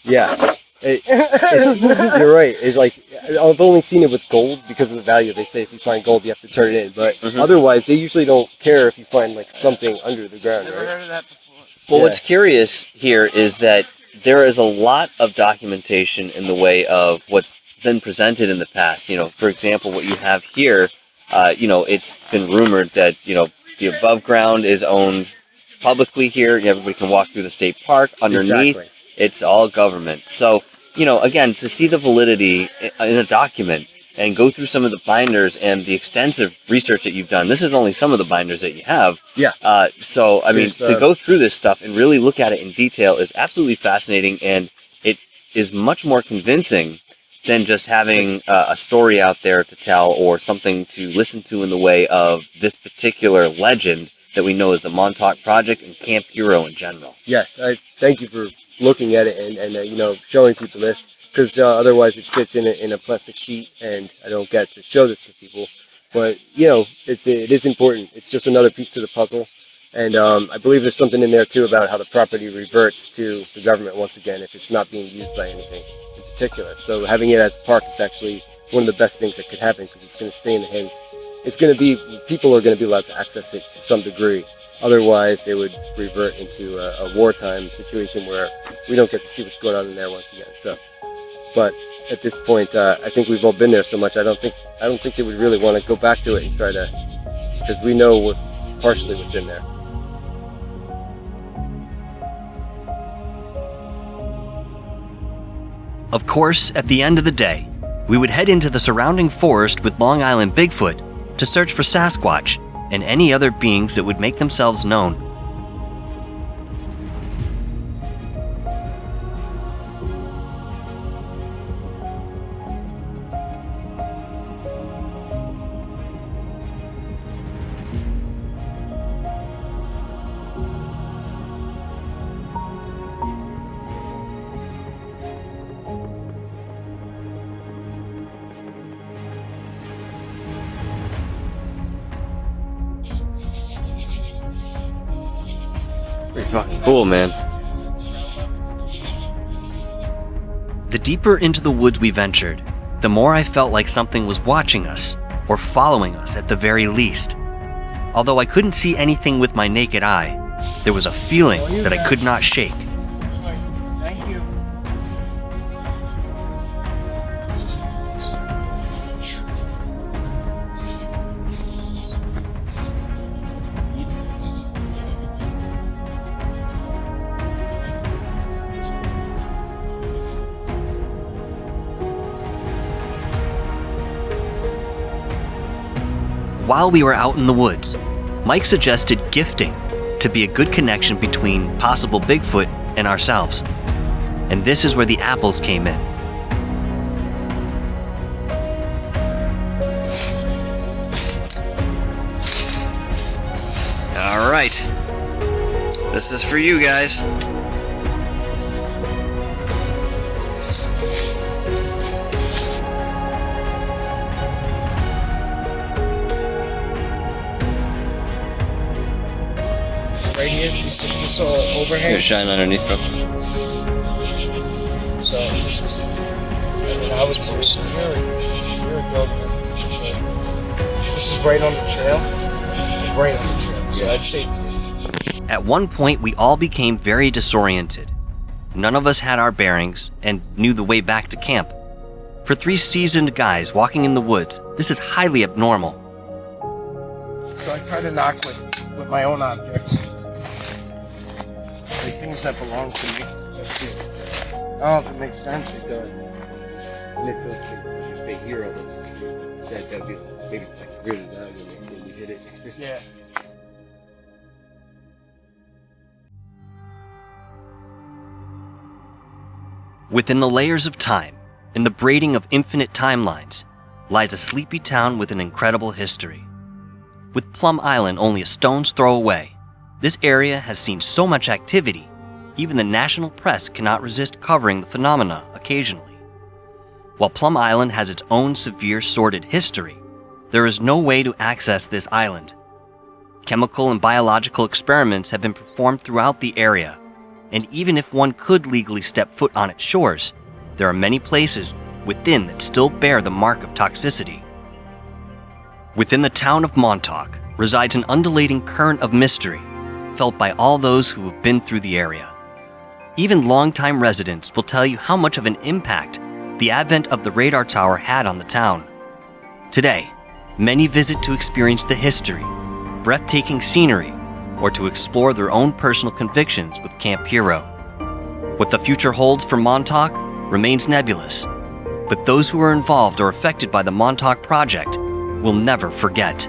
S5: Yeah. You're right. It's like I've only seen it with gold because of the value. They say if you find gold, you have to turn it in. But otherwise, they usually don't care if you find something under the ground.
S2: Never heard of that before.
S1: Well,
S5: Yeah.
S1: what's curious here is that there is a lot of documentation in the way of what's been presented in the past. For example, what you have here, it's been rumored that, the above ground is owned publicly here. Everybody can walk through the state park. Underneath,
S5: Exactly.
S1: it's all government. So, again, to see the validity in a document and go through some of the binders and the extensive research that you've done. This is only some of the binders that you have.
S5: Yeah.
S1: So, I mean,
S5: There's,
S1: to go through this stuff and really look at it in detail is absolutely fascinating, and it is much more convincing than just having a story out there to tell or something to listen to in the way of this particular legend that we know as the Montauk Project and Camp Hero in general.
S5: Yes, I thank you for looking at it and showing people this, because otherwise it sits in a plastic sheet and I don't get to show this to people. But it is important. It's just another piece to the puzzle, and I believe there's something in there too about how the property reverts to the government once again if it's not being used by anything in particular. So having it as a park is actually one of the best things that could happen, because it's going to stay in the hands. People are going to be allowed to access it to some degree. Otherwise, it would revert into a wartime situation where we don't get to see what's going on in there once again. So, but at this point, I think we've all been there so much. I don't think they would really want to go back to it and try to, because we know partially what's in there.
S1: Of course, at the end of the day, we would head into the surrounding forest with Long Island Bigfoot to search for Sasquatch and any other beings that would make themselves known. Pretty fucking cool, man. The deeper into the woods we ventured, the more I felt like something was watching us, or following us at the very least. Although I couldn't see anything with my naked eye, there was a feeling that I could not shake.
S2: Thank you.
S1: While we were out in the woods, Mike suggested gifting to be a good connection between possible Bigfoot and ourselves. And this is where the apples came in. All right, this is for you guys.
S2: Right here, this overhang.
S1: Shine underneath, bro.
S2: So this is, I would say, you're a dog man. This is right on the trail. Right on the trail. So I'd say.
S1: At one point, we all became very disoriented. None of us had our bearings and knew the way back to camp. For 3 seasoned guys walking in the woods, this is highly abnormal.
S2: So I try to knock with my own objects. Like things that belong to me. That's it. I don't know if it makes sense.
S5: It does. And if those things, like if they hear all those things said, that would be maybe it's like really loud when we hit it.
S2: Yeah.
S1: Within the layers of time, in the braiding of infinite timelines, lies a sleepy town with an incredible history. With Plum Island only a stone's throw away, this area has seen so much activity, even the national press cannot resist covering the phenomena occasionally. While Plum Island has its own severe sordid history, there is no way to access this island. Chemical and biological experiments have been performed throughout the area, and even if one could legally step foot on its shores, there are many places within that still bear the mark of toxicity. Within the town of Montauk resides an undulating current of mystery, felt by all those who have been through the area. Even longtime residents will tell you how much of an impact the advent of the radar tower had on the town. Today, many visit to experience the history, breathtaking scenery, or to explore their own personal convictions with Camp Hero. What the future holds for Montauk remains nebulous, but those who are involved or affected by the Montauk Project will never forget.